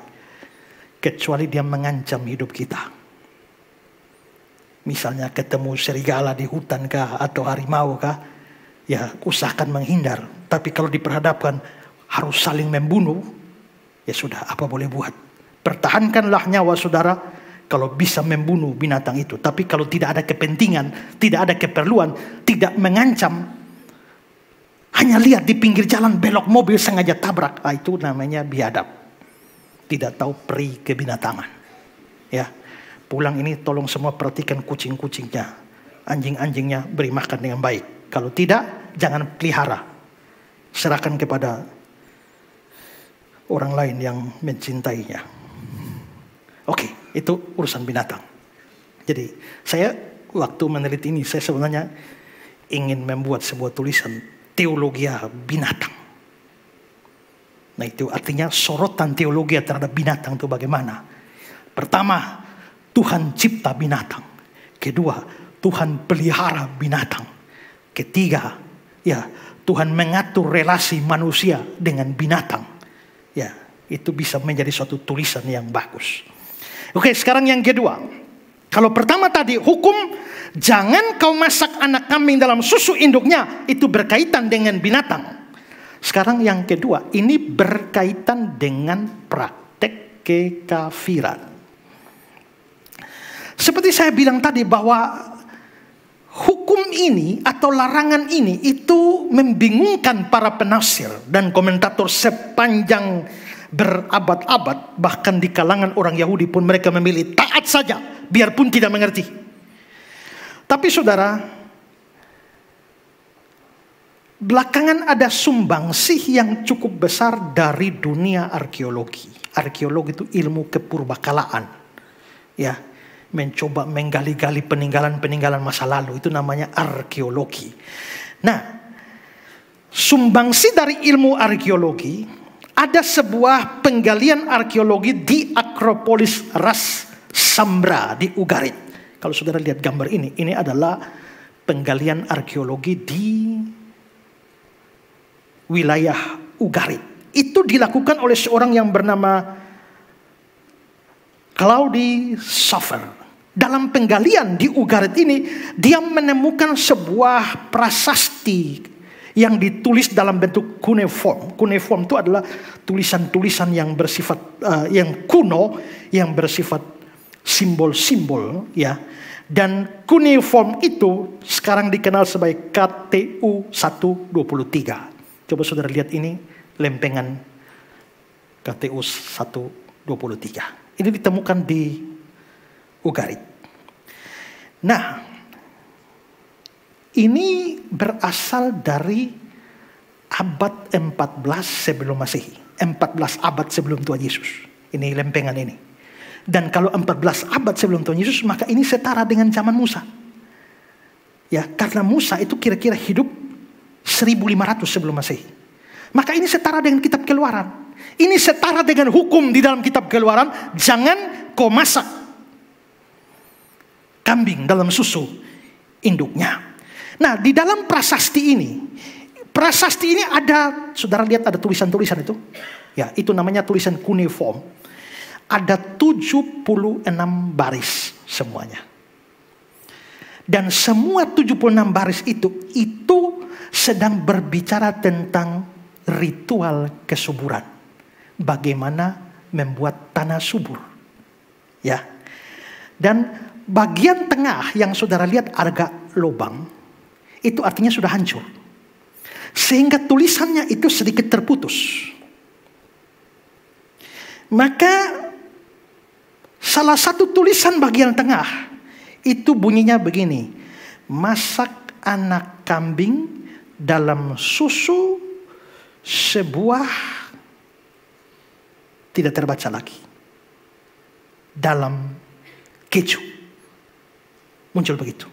kecuali dia mengancam hidup kita. Misalnya ketemu serigala di hutan kah atau harimau kah, ya usahakan menghindar. Tapi kalau diperhadapkan harus saling membunuh, ya sudah, apa boleh buat. Pertahankanlah nyawa saudara kalau bisa membunuh binatang itu. Tapi kalau tidak ada kepentingan, tidak ada keperluan, tidak mengancam, hanya lihat di pinggir jalan belok mobil sengaja tabrak, itu namanya biadab. Tidak tahu peri kebinatangan. Ya. Pulang ini tolong semua perhatikan kucing-kucingnya, anjing-anjingnya, beri makan dengan baik. Kalau tidak, jangan pelihara. Serahkan kepada orang lain yang mencintainya. Oke, itu urusan binatang. Jadi saya waktu meneliti ini, saya sebenarnya ingin membuat sebuah tulisan teologi binatang. Nah itu artinya sorotan teologi terhadap binatang itu bagaimana. Pertama, Tuhan cipta binatang. Kedua, Tuhan pelihara binatang. Ketiga, ya, Tuhan mengatur relasi manusia dengan binatang. Ya, itu bisa menjadi suatu tulisan yang bagus. Oke, sekarang yang kedua. Kalau pertama tadi hukum, jangan kau masak anak kambing dalam susu induknya, itu berkaitan dengan binatang. Sekarang yang kedua, ini berkaitan dengan praktek kekafiran. Seperti saya bilang tadi bahwa hukum ini atau larangan ini itu membingungkan para penafsir dan komentator sepanjang berabad-abad. Bahkan di kalangan orang Yahudi pun mereka memilih taat saja biarpun tidak mengerti. Tapi saudara, belakangan ada sumbangsih yang cukup besar dari dunia arkeologi. Arkeologi itu ilmu kepurbakalaan. Ya, mencoba menggali-gali peninggalan-peninggalan masa lalu, itu namanya arkeologi. Nah, sumbangsi dari ilmu arkeologi, ada sebuah penggalian arkeologi di Akropolis Ras Sambra di Ugarit. Kalau saudara lihat gambar ini adalah penggalian arkeologi di wilayah Ugarit. Itu dilakukan oleh seorang yang bernama Claude Schaffer. Dalam penggalian di Ugarit ini, dia menemukan sebuah prasasti yang ditulis dalam bentuk cuneiform. Cuneiform itu adalah tulisan-tulisan yang bersifat yang kuno, yang bersifat simbol-simbol, ya. Dan cuneiform itu sekarang dikenal sebagai KTU 123. Coba saudara lihat ini lempengan KTU 123. Ini ditemukan di Ugarit. Nah, ini berasal dari abad 14 sebelum Masehi. 14 abad sebelum Tuhan Yesus. Ini lempengan ini. Dan kalau 14 abad sebelum Tuhan Yesus, maka ini setara dengan zaman Musa. Ya, karena Musa itu kira-kira hidup 1500 sebelum Masehi. Maka ini setara dengan kitab Keluaran. Ini setara dengan hukum di dalam kitab Keluaran, jangan kau masak kambing dalam susu induknya. Nah, di dalam prasasti ini ada, saudara lihat ada tulisan-tulisan itu. Ya, itu namanya tulisan cuneiform. Ada 76 baris semuanya. Dan semua 76 baris itu sedang berbicara tentang ritual kesuburan. Bagaimana membuat tanah subur. Ya. Dan bagian tengah yang saudara lihat agak lubang, itu artinya sudah hancur. Sehingga tulisannya itu sedikit terputus. Maka salah satu tulisan bagian tengah itu bunyinya begini: masak anak kambing dalam susu sebuah, tidak terbaca lagi, dalam keju. Muncul begitu.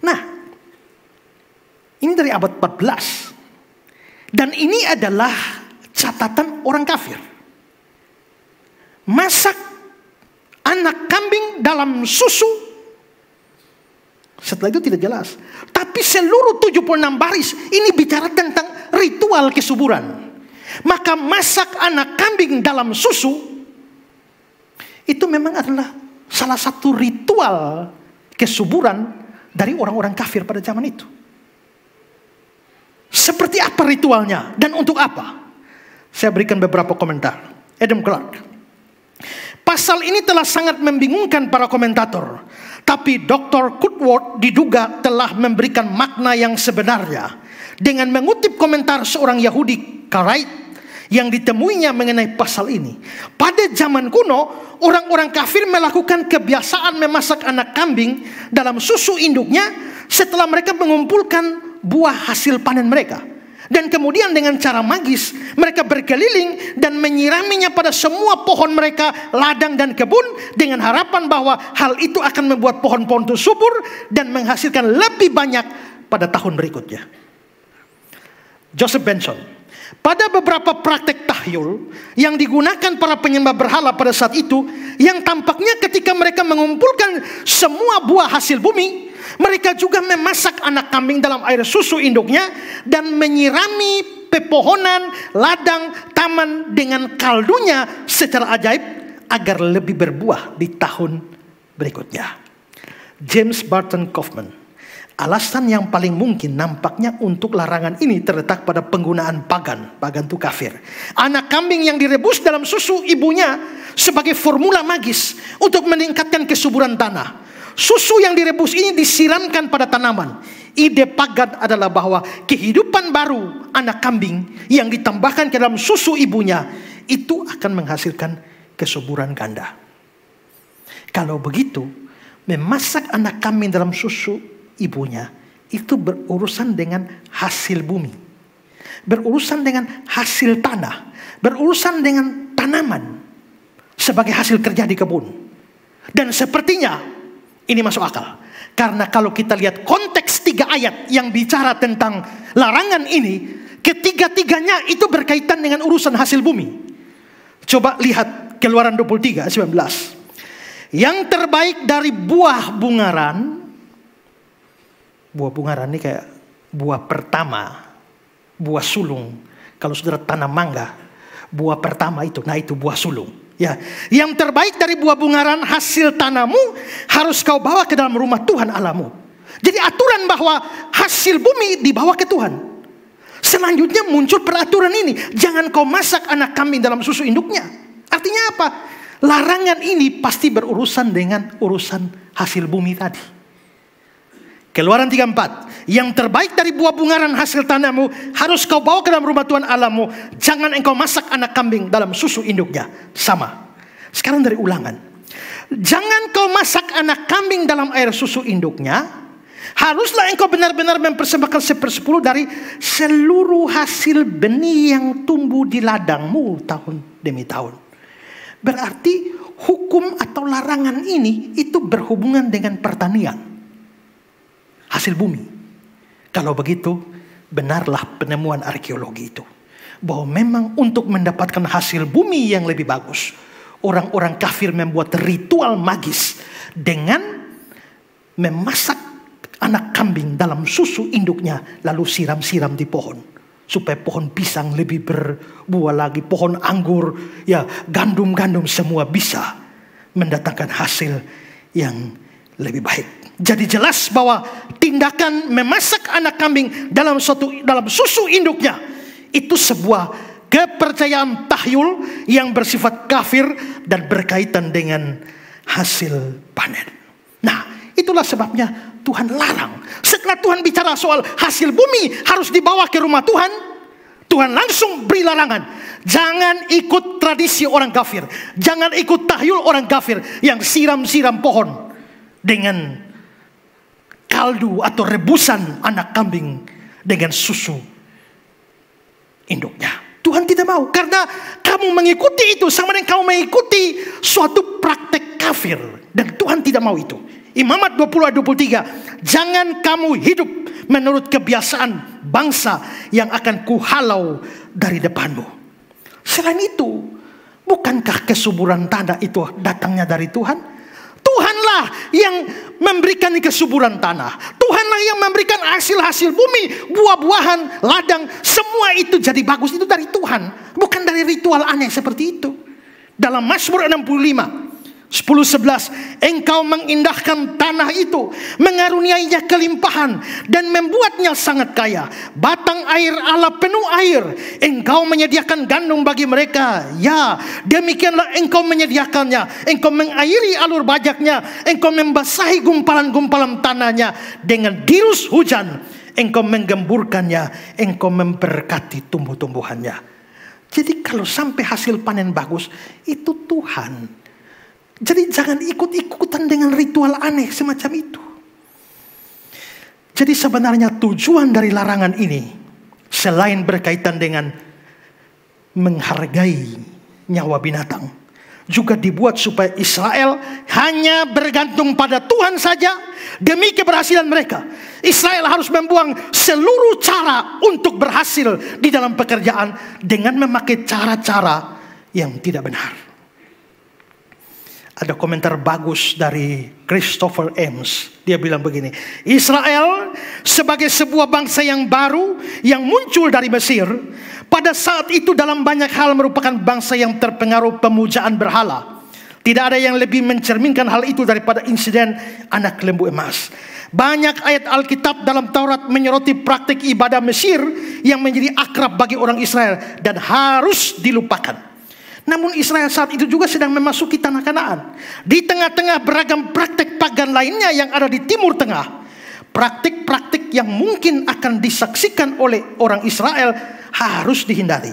Nah, ini dari abad 14. Dan ini adalah catatan orang kafir. Masak anak kambing dalam susu. Setelah itu tidak jelas. Tapi seluruh 76 baris ini bicara tentang ritual kesuburan. Maka masak anak kambing dalam susu itu memang adalah salah satu ritual kesuburan dari orang-orang kafir pada zaman itu. Seperti apa ritualnya dan untuk apa? Saya berikan beberapa komentar. Adam Clark. Pasal ini telah sangat membingungkan para komentator. Tapi Dr. Cudworth diduga telah memberikan makna yang sebenarnya dengan mengutip komentar seorang Yahudi Karaite yang ditemuinya mengenai pasal ini. Pada zaman kuno, orang-orang kafir melakukan kebiasaan memasak anak kambing dalam susu induknya setelah mereka mengumpulkan buah hasil panen mereka. Dan kemudian dengan cara magis mereka berkeliling dan menyiraminya pada semua pohon mereka, ladang dan kebun, dengan harapan bahwa hal itu akan membuat pohon-pohon itu subur dan menghasilkan lebih banyak pada tahun berikutnya. Joseph Benson. Pada beberapa praktek tahyul yang digunakan para penyembah berhala pada saat itu, yang tampaknya ketika mereka mengumpulkan semua buah hasil bumi, mereka juga memasak anak kambing dalam air susu induknya dan menyirami pepohonan, ladang, taman dengan kaldunya secara ajaib agar lebih berbuah di tahun berikutnya. James Barton Kaufman. Alasan yang paling mungkin nampaknya untuk larangan ini terletak pada penggunaan pagan. Pagan itu kafir. Anak kambing yang direbus dalam susu ibunya sebagai formula magis untuk meningkatkan kesuburan tanah. Susu yang direbus ini disiramkan pada tanaman. Ide pagan adalah bahwa kehidupan baru anak kambing yang ditambahkan ke dalam susu ibunya itu akan menghasilkan kesuburan ganda. Kalau begitu, memasak anak kambing dalam susu ibunya itu berurusan dengan hasil bumi, berurusan dengan hasil tanah, berurusan dengan tanaman sebagai hasil kerja di kebun. Dan sepertinya ini masuk akal, karena kalau kita lihat konteks 3 ayat yang bicara tentang larangan ini, ketiga-tiganya itu berkaitan dengan urusan hasil bumi. Coba lihat Keluaran 23:19. Yang terbaik dari buah bungaran. Buah bungaran ini kayak buah pertama, buah sulung. Kalau saudara tanam mangga, buah pertama itu, nah itu buah sulung. Ya, yang terbaik dari buah bungaran hasil tanahmu harus kau bawa ke dalam rumah Tuhan Allahmu. Jadi aturan bahwa hasil bumi dibawa ke Tuhan. Selanjutnya muncul peraturan ini, jangan kau masak anak kambing dalam susu induknya. Artinya apa? Larangan ini pasti berurusan dengan urusan hasil bumi tadi. Keluaran 34. Yang terbaik dari buah bungaran hasil tanahmu harus kau bawa ke dalam rumah Tuhan Allahmu. Jangan engkau masak anak kambing dalam susu induknya. Sama. Sekarang dari Ulangan. Jangan kau masak anak kambing dalam air susu induknya. Haruslah engkau benar-benar mempersembahkan 1/10 dari seluruh hasil benih yang tumbuh di ladangmu tahun demi tahun. Berarti hukum atau larangan ini itu berhubungan dengan pertanian. Hasil bumi. Kalau begitu, benarlah penemuan arkeologi itu. Bahwa memang untuk mendapatkan hasil bumi yang lebih bagus, orang-orang kafir membuat ritual magis dengan memasak anak kambing dalam susu induknya, lalu siram-siram di pohon. Supaya pohon pisang lebih berbuah lagi, pohon anggur, ya gandum-gandum semua bisa mendatangkan hasil yang lebih baik. Jadi jelas bahwa tindakan memasak anak kambing dalam susu induknya itu sebuah kepercayaan tahyul yang bersifat kafir dan berkaitan dengan hasil panen. Nah, itulah sebabnya Tuhan larang. Setelah Tuhan bicara soal hasil bumi harus dibawa ke rumah Tuhan, Tuhan langsung beri larangan. Jangan ikut tradisi orang kafir. Jangan ikut tahyul orang kafir yang siram-siram pohon dengan kaldu atau rebusan anak kambing dengan susu induknya. Tuhan tidak mau, karena kamu mengikuti itu sama dengan kamu mengikuti suatu praktek kafir, dan Tuhan tidak mau itu. Imamat 20 ayat 23. Jangan kamu hidup menurut kebiasaan bangsa yang akan kuhalau dari depanmu. Selain itu, bukankah kesuburan tanah itu datangnya dari Tuhan? Tuhanlah yang memberikan kesuburan tanah. Tuhanlah yang memberikan hasil-hasil bumi, buah-buahan, ladang, semua itu jadi bagus. Itu dari Tuhan, bukan dari ritual aneh seperti itu. Dalam Mazmur 65 10-11, engkau mengindahkan tanah itu, mengaruniainya kelimpahan dan membuatnya sangat kaya. Batang air Allah penuh air. Engkau menyediakan gandum bagi mereka. Ya, demikianlah engkau menyediakannya. Engkau mengairi alur bajaknya. Engkau membasahi gumpalan-gumpalan tanahnya dengan dirus hujan. Engkau menggemburkannya. Engkau memberkati tumbuh-tumbuhannya. Jadi kalau sampai hasil panen bagus, itu Tuhan. Jadi jangan ikut-ikutan dengan ritual aneh semacam itu. Jadi sebenarnya tujuan dari larangan ini, selain berkaitan dengan menghargai nyawa binatang, juga dibuat supaya Israel hanya bergantung pada Tuhan saja demi keberhasilan mereka. Israel harus membuang seluruh cara untuk berhasil di dalam pekerjaan dengan memakai cara-cara yang tidak benar. Ada komentar bagus dari Christopher Ames. Dia bilang begini, Israel sebagai sebuah bangsa yang baru yang muncul dari Mesir, pada saat itu dalam banyak hal merupakan bangsa yang terpengaruh pemujaan berhala. Tidak ada yang lebih mencerminkan hal itu daripada insiden anak lembu emas. Banyak ayat Alkitab dalam Taurat menyoroti praktik ibadah Mesir yang menjadi akrab bagi orang Israel dan harus dilupakan. Namun Israel saat itu juga sedang memasuki tanah Kanaan. Di tengah-tengah beragam praktik pagan lainnya yang ada di Timur Tengah, praktik-praktik yang mungkin akan disaksikan oleh orang Israel harus dihindari.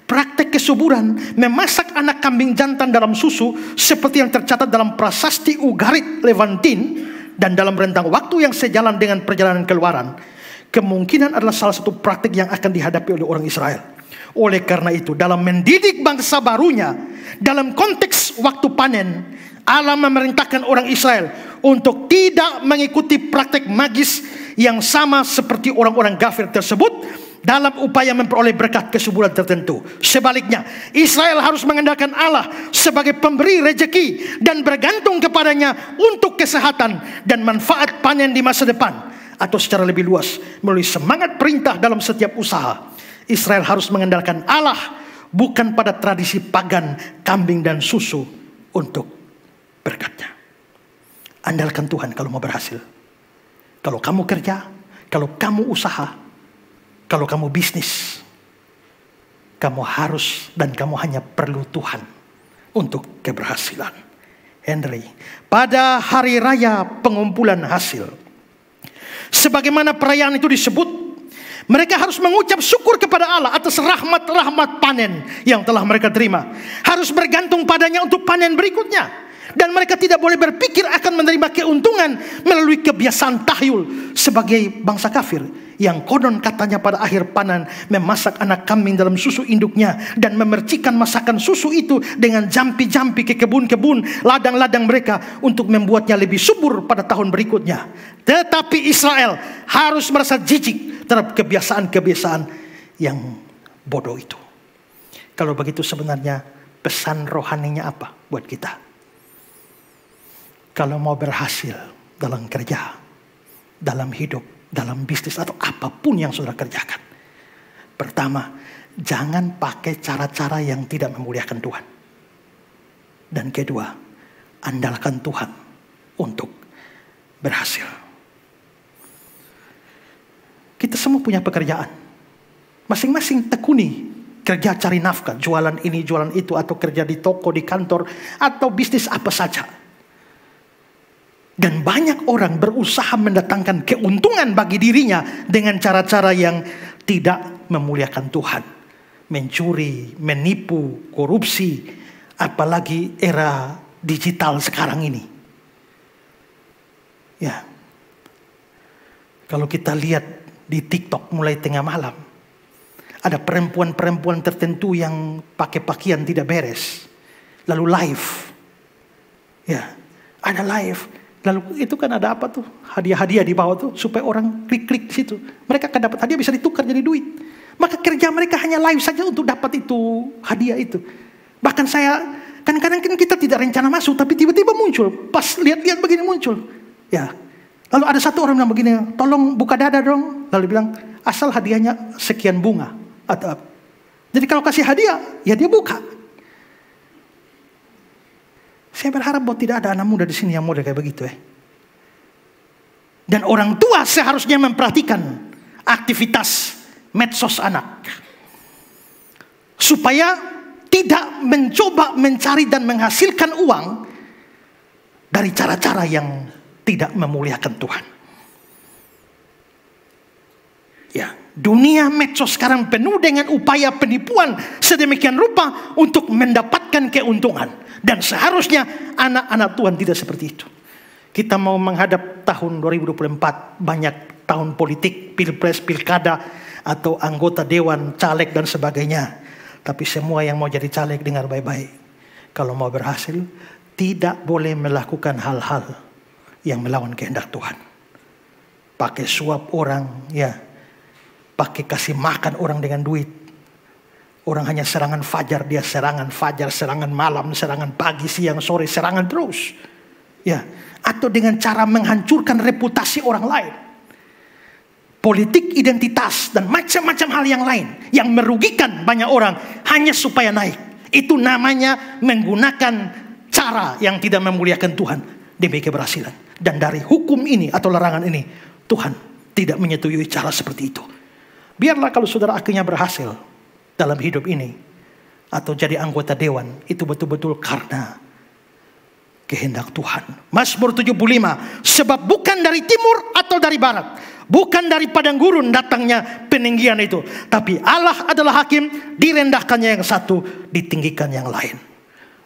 Praktik kesuburan, memasak anak kambing jantan dalam susu seperti yang tercatat dalam prasasti Ugarit Levantin dan dalam rentang waktu yang sejalan dengan perjalanan Keluaran, kemungkinan adalah salah satu praktik yang akan dihadapi oleh orang Israel. Oleh karena itu, dalam mendidik bangsa barunya, dalam konteks waktu panen, Allah memerintahkan orang Israel untuk tidak mengikuti praktek magis yang sama seperti orang-orang kafir tersebut dalam upaya memperoleh berkat kesuburan tertentu. Sebaliknya, Israel harus mengandalkan Allah sebagai pemberi rejeki dan bergantung kepadanya untuk kesehatan dan manfaat panen di masa depan. Atau secara lebih luas, melalui semangat perintah dalam setiap usaha, Israel harus mengandalkan Allah, bukan pada tradisi pagan kambing dan susu untuk berkatnya. Andalkan Tuhan kalau mau berhasil. Kalau kamu kerja, kalau kamu usaha, kalau kamu bisnis, kamu harus dan kamu hanya perlu Tuhan untuk keberhasilan. Henry, pada hari raya pengumpulan hasil, sebagaimana perayaan itu disebut, mereka harus mengucap syukur kepada Allah atas rahmat-rahmat panen yang telah mereka terima. Harus bergantung padanya untuk panen berikutnya. Dan mereka tidak boleh berpikir akan menerima keuntungan melalui kebiasaan tahyul sebagai bangsa kafir, yang konon katanya pada akhir panen memasak anak kambing dalam susu induknya dan memercikan masakan susu itu dengan jampi-jampi ke kebun-kebun, ladang-ladang mereka untuk membuatnya lebih subur pada tahun berikutnya. Tetapi Israel harus merasa jijik terhadap kebiasaan-kebiasaan yang bodoh itu. Kalau begitu sebenarnya pesan rohaninya apa buat kita? Kalau mau berhasil dalam kerja, dalam hidup, dalam bisnis atau apapun yang saudara kerjakan, pertama, jangan pakai cara-cara yang tidak memuliakan Tuhan. Dan kedua, andalkan Tuhan untuk berhasil. Kita semua punya pekerjaan. Masing-masing tekuni kerja cari nafkah, jualan ini, jualan itu, atau kerja di toko, di kantor, atau bisnis apa saja. Dan banyak orang berusaha mendatangkan keuntungan bagi dirinya dengan cara-cara yang tidak memuliakan Tuhan. Mencuri, menipu, korupsi, apalagi era digital sekarang ini. Ya, kalau kita lihat di TikTok mulai tengah malam, ada perempuan-perempuan tertentu yang pakai pakaian tidak beres, lalu live. Ya, ada live. Lalu itu kan ada apa tuh? Hadiah-hadiah di bawah tuh supaya orang klik-klik di situ. Mereka akan dapat hadiah, bisa ditukar jadi duit. Maka kerja mereka hanya live saja untuk dapat itu hadiah itu. Bahkan saya kadang-kadang kita tidak rencana masuk, tapi tiba-tiba muncul. Pas lihat-lihat begini muncul. Ya. Lalu ada satu orang bilang begini, tolong buka dada dong. Lalu bilang, asal hadiahnya sekian bunga. Atau apa. Jadi kalau kasih hadiah, ya dia buka. Saya berharap bahwa tidak ada anak muda di sini yang model kayak begitu ya. Dan orang tua seharusnya memperhatikan aktivitas medsos anak. Supaya tidak mencoba mencari dan menghasilkan uang dari cara-cara yang tidak memuliakan Tuhan. Ya, dunia medsos sekarang penuh dengan upaya penipuan sedemikian rupa untuk mendapatkan keuntungan. Dan seharusnya anak-anak Tuhan tidak seperti itu. Kita mau menghadap tahun 2024, banyak tahun politik, pilpres, pilkada, atau anggota dewan, caleg dan sebagainya. Tapi semua yang mau jadi caleg dengar baik-baik. Kalau mau berhasil, tidak boleh melakukan hal-hal yang melawan kehendak Tuhan. Pakai suap orang, ya. Pakai kasih makan orang dengan duit. Orang hanya serangan fajar, dia serangan fajar, serangan malam, serangan pagi, siang, sore, serangan terus. Ya, atau dengan cara menghancurkan reputasi orang lain. Politik identitas dan macam-macam hal yang lain yang merugikan banyak orang hanya supaya naik. Itu namanya menggunakan cara yang tidak memuliakan Tuhan demi keberhasilan. Dan dari hukum ini atau larangan ini, Tuhan tidak menyetujui cara seperti itu. Biarlah kalau saudara akhirnya berhasil dalam hidup ini atau jadi anggota dewan, itu betul-betul karena kehendak Tuhan. Mazmur 75, sebab bukan dari timur atau dari barat, bukan dari padang gurun datangnya peninggian itu, tapi Allah adalah hakim, direndahkannya yang satu, ditinggikan yang lain.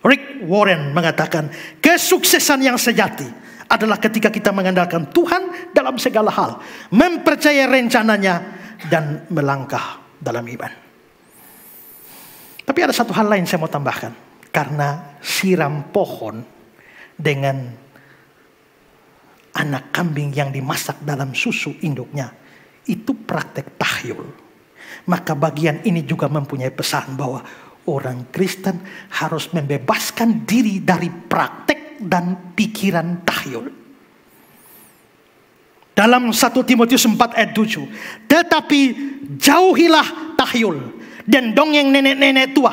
Rick Warren mengatakan, kesuksesan yang sejati adalah ketika kita mengandalkan Tuhan dalam segala hal, mempercayai rencananya, dan melangkah dalam iman. Tapi ada satu hal lain saya mau tambahkan. Karena siram pohon dengan anak kambing yang dimasak dalam susu induknya, itu praktek tahyul. Maka bagian ini juga mempunyai pesan bahwa orang Kristen harus membebaskan diri dari praktek dan pikiran tahyul. Dalam 1 Timotius 4 ayat 7. Tetapi jauhilah tahyul dan dongeng nenek-nenek tua.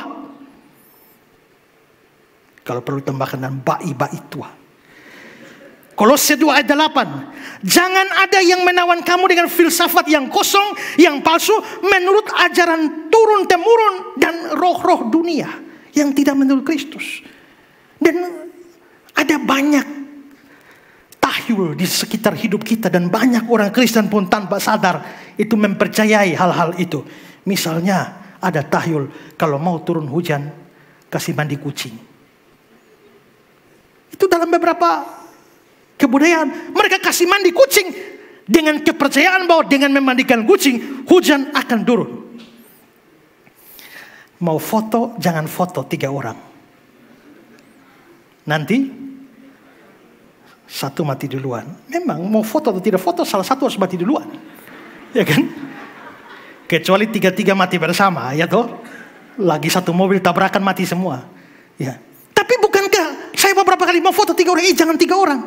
Kalau perlu tambahkan dan bayi-bayi tua. Kolose 2 ayat 8. Jangan ada yang menawan kamu dengan filsafat yang kosong, yang palsu, menurut ajaran turun-temurun dan roh-roh dunia yang tidak menurut Kristus. Dan ada banyak tahyul di sekitar hidup kita, dan banyak orang Kristen pun tanpa sadar itu mempercayai hal-hal itu. Misalnya ada tahyul kalau mau turun hujan kasih mandi kucing. Itu dalam beberapa kebudayaan mereka kasih mandi kucing dengan kepercayaan bahwa dengan memandikan kucing hujan akan turun. Mau foto jangan foto 3 orang. Nanti satu mati duluan. Memang mau foto atau tidak foto salah satu harus mati duluan. Ya kan? Kecuali 3-3 mati bersama, ya toh. Lagi satu mobil tabrakan mati semua. Ya. Tapi bukankah saya beberapa kali mau foto 3 orang, jangan 3 orang.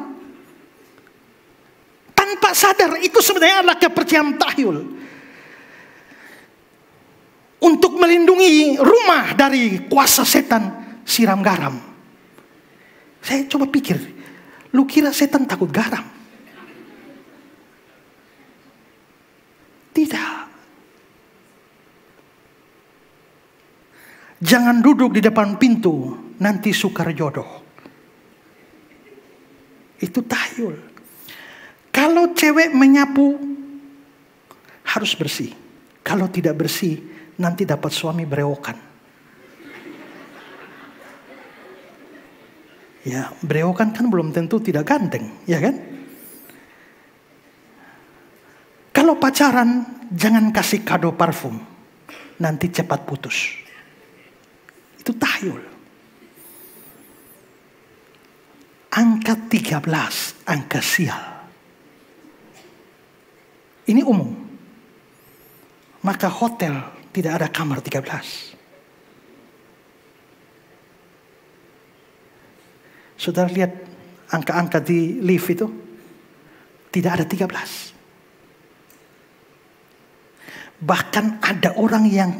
Tanpa sadar itu sebenarnya adalah kepercayaan tahyul. Untuk melindungi rumah dari kuasa setan siram garam. Saya coba pikir, lu kira setan takut garam? Tidak. Jangan duduk di depan pintu, nanti sukar jodoh. Itu tahyul. Kalau cewek menyapu, harus bersih. Kalau tidak bersih, nanti dapat suami berewokan. Ya, berewokan kan belum tentu tidak ganteng, ya kan? Kalau pacaran, jangan kasih kado parfum. Nanti cepat putus. Itu tahyul. Angkat angka 13, angka sial. Ini umum. Maka hotel tidak ada kamar 13. Saudara lihat angka-angka di lift itu, tidak ada 13. Bahkan ada orang yang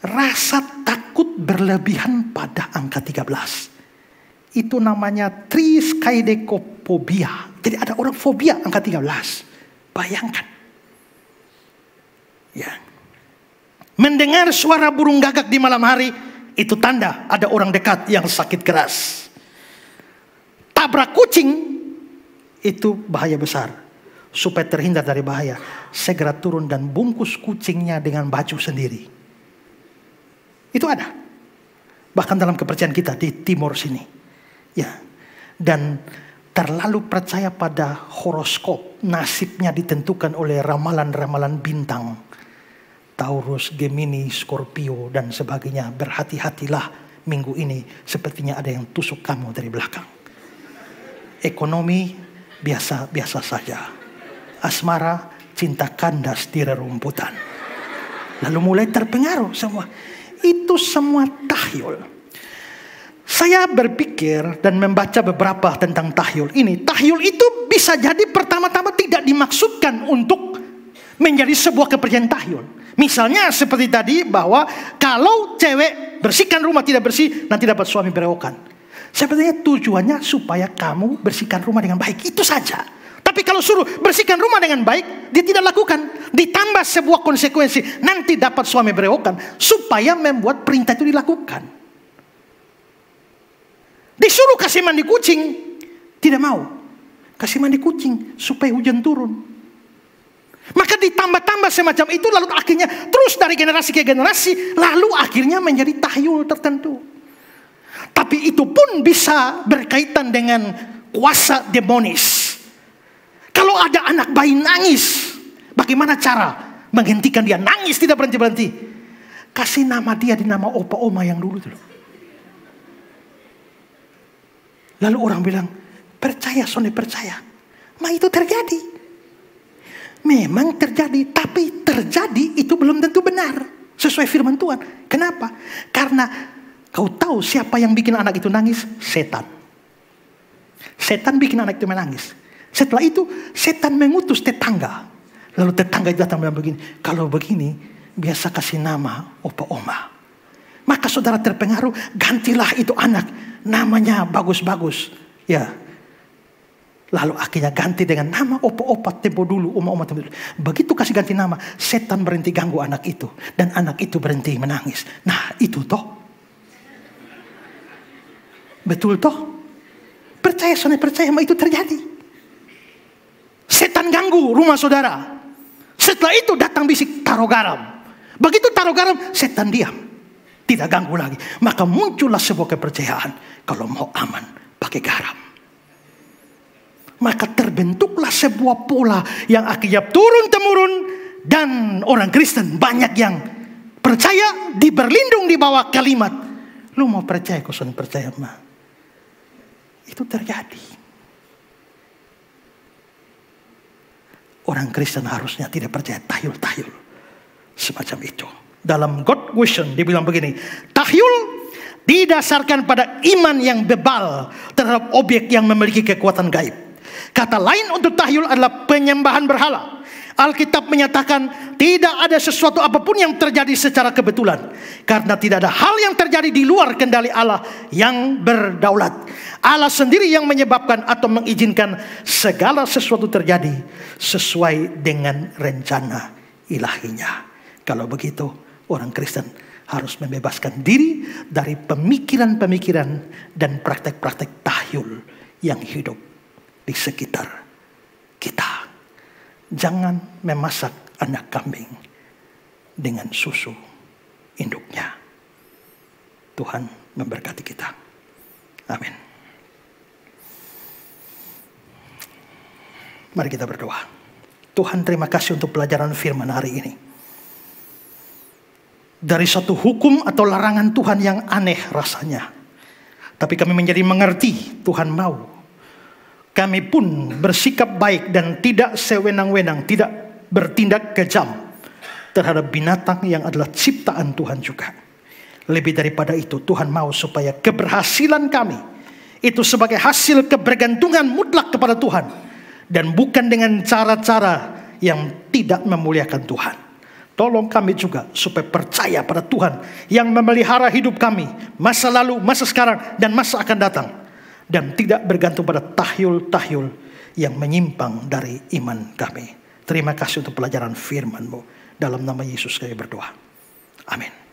rasa takut berlebihan pada angka 13. Itu namanya triskaidekofobia. Jadi ada orang fobia angka 13. Bayangkan. Ya. Mendengar suara burung gagak di malam hari, itu tanda ada orang dekat yang sakit keras. Tabrak kucing, itu bahaya besar. Supaya terhindar dari bahaya, segera turun dan bungkus kucingnya dengan baju sendiri. Itu ada. Bahkan dalam kepercayaan kita di timur sini. Ya. Dan terlalu percaya pada horoskop, nasibnya ditentukan oleh ramalan-ramalan bintang. Taurus, Gemini, Scorpio, dan sebagainya. Berhati-hatilah minggu ini, sepertinya ada yang tusuk kamu dari belakang. Ekonomi biasa-biasa saja. Asmara, cinta kandas di rerumputan. Lalu mulai terpengaruh semua. Itu semua tahyul. Saya berpikir dan membaca beberapa tentang tahyul ini. Tahyul itu bisa jadi pertama-tama tidak dimaksudkan untuk menjadi sebuah kepercayaan tahyul. Misalnya seperti tadi bahwa kalau cewek bersihkan rumah tidak bersih, nanti dapat suami berewokan. Sebenarnya tujuannya supaya kamu bersihkan rumah dengan baik. Itu saja. Tapi kalau suruh bersihkan rumah dengan baik, dia tidak lakukan. Ditambah sebuah konsekuensi, nanti dapat suami berewokan. Supaya membuat perintah itu dilakukan. Disuruh kasih mandi kucing, tidak mau. Kasih mandi kucing supaya hujan turun. Maka ditambah-tambah semacam itu, lalu akhirnya terus dari generasi ke generasi, lalu akhirnya menjadi tahyul tertentu. Tapi itu pun bisa berkaitan dengan kuasa demonis. Kalau ada anak bayi nangis, bagaimana cara menghentikan dia nangis tidak berhenti-berhenti? Kasih nama dia di nama opa oma yang dulu tuh. Lalu orang bilang, percaya Sony percaya. Ma itu terjadi. Memang terjadi, tapi terjadi itu belum tentu benar. Sesuai firman Tuhan. Kenapa? Karena kau tahu siapa yang bikin anak itu nangis? Setan. Setan bikin anak itu menangis. Setelah itu setan mengutus tetangga. Lalu tetangga itu datang bilang begini, kalau begini biasa kasih nama opa oma. Maka saudara terpengaruh, gantilah itu anak. Namanya bagus-bagus. Ya. Lalu akhirnya ganti dengan nama opa-opa tempo dulu, oma-oma tempo dulu. Begitu kasih ganti nama, setan berhenti ganggu anak itu. Dan anak itu berhenti menangis. Nah itu toh. Betul toh. Percaya Sony percaya, itu terjadi. Setan ganggu rumah saudara. Setelah itu datang bisik taruh garam. Begitu taruh garam, setan diam. Tidak ganggu lagi. Maka muncullah sebuah kepercayaan. Kalau mau aman, pakai garam. Maka terbentuklah sebuah pola yang akhirnya turun-temurun. Dan orang Kristen banyak yang percaya berlindung di bawah kalimat, lu mau percaya kau Sony percaya mah. Itu terjadi. Orang Kristen harusnya tidak percaya tahyul-tahyul semacam itu. Dalam God Question dibilang begini, tahyul didasarkan pada iman yang bebal terhadap objek yang memiliki kekuatan gaib. Kata lain untuk tahyul adalah penyembahan berhala. Alkitab menyatakan tidak ada sesuatu apapun yang terjadi secara kebetulan. Karena tidak ada hal yang terjadi di luar kendali Allah yang berdaulat. Allah sendiri yang menyebabkan atau mengizinkan segala sesuatu terjadi sesuai dengan rencana ilahinya. Kalau begitu, orang Kristen harus membebaskan diri dari pemikiran-pemikiran dan praktek-praktek tahyul yang hidup di sekitar kita. Jangan memasak anak kambing dengan susu induknya. Tuhan memberkati kita. Amin. Mari kita berdoa. Tuhan, terima kasih untuk pelajaran firman hari ini. Dari satu hukum atau larangan Tuhan yang aneh rasanya, Tapi kami menjadi mengerti Tuhan mau kami pun bersikap baik dan tidak sewenang-wenang, tidak bertindak kejam terhadap binatang yang adalah ciptaan Tuhan juga. Lebih daripada itu, Tuhan mau supaya keberhasilan kami itu sebagai hasil kebergantungan mutlak kepada Tuhan, dan bukan dengan cara-cara yang tidak memuliakan Tuhan. Tolong kami juga supaya percaya pada Tuhan yang memelihara hidup kami, masa lalu, masa sekarang, dan masa akan datang. Dan tidak bergantung pada tahyul-tahyul yang menyimpang dari iman kami. Terima kasih untuk pelajaran firman-Mu. Dalam nama Yesus kami berdoa. Amin.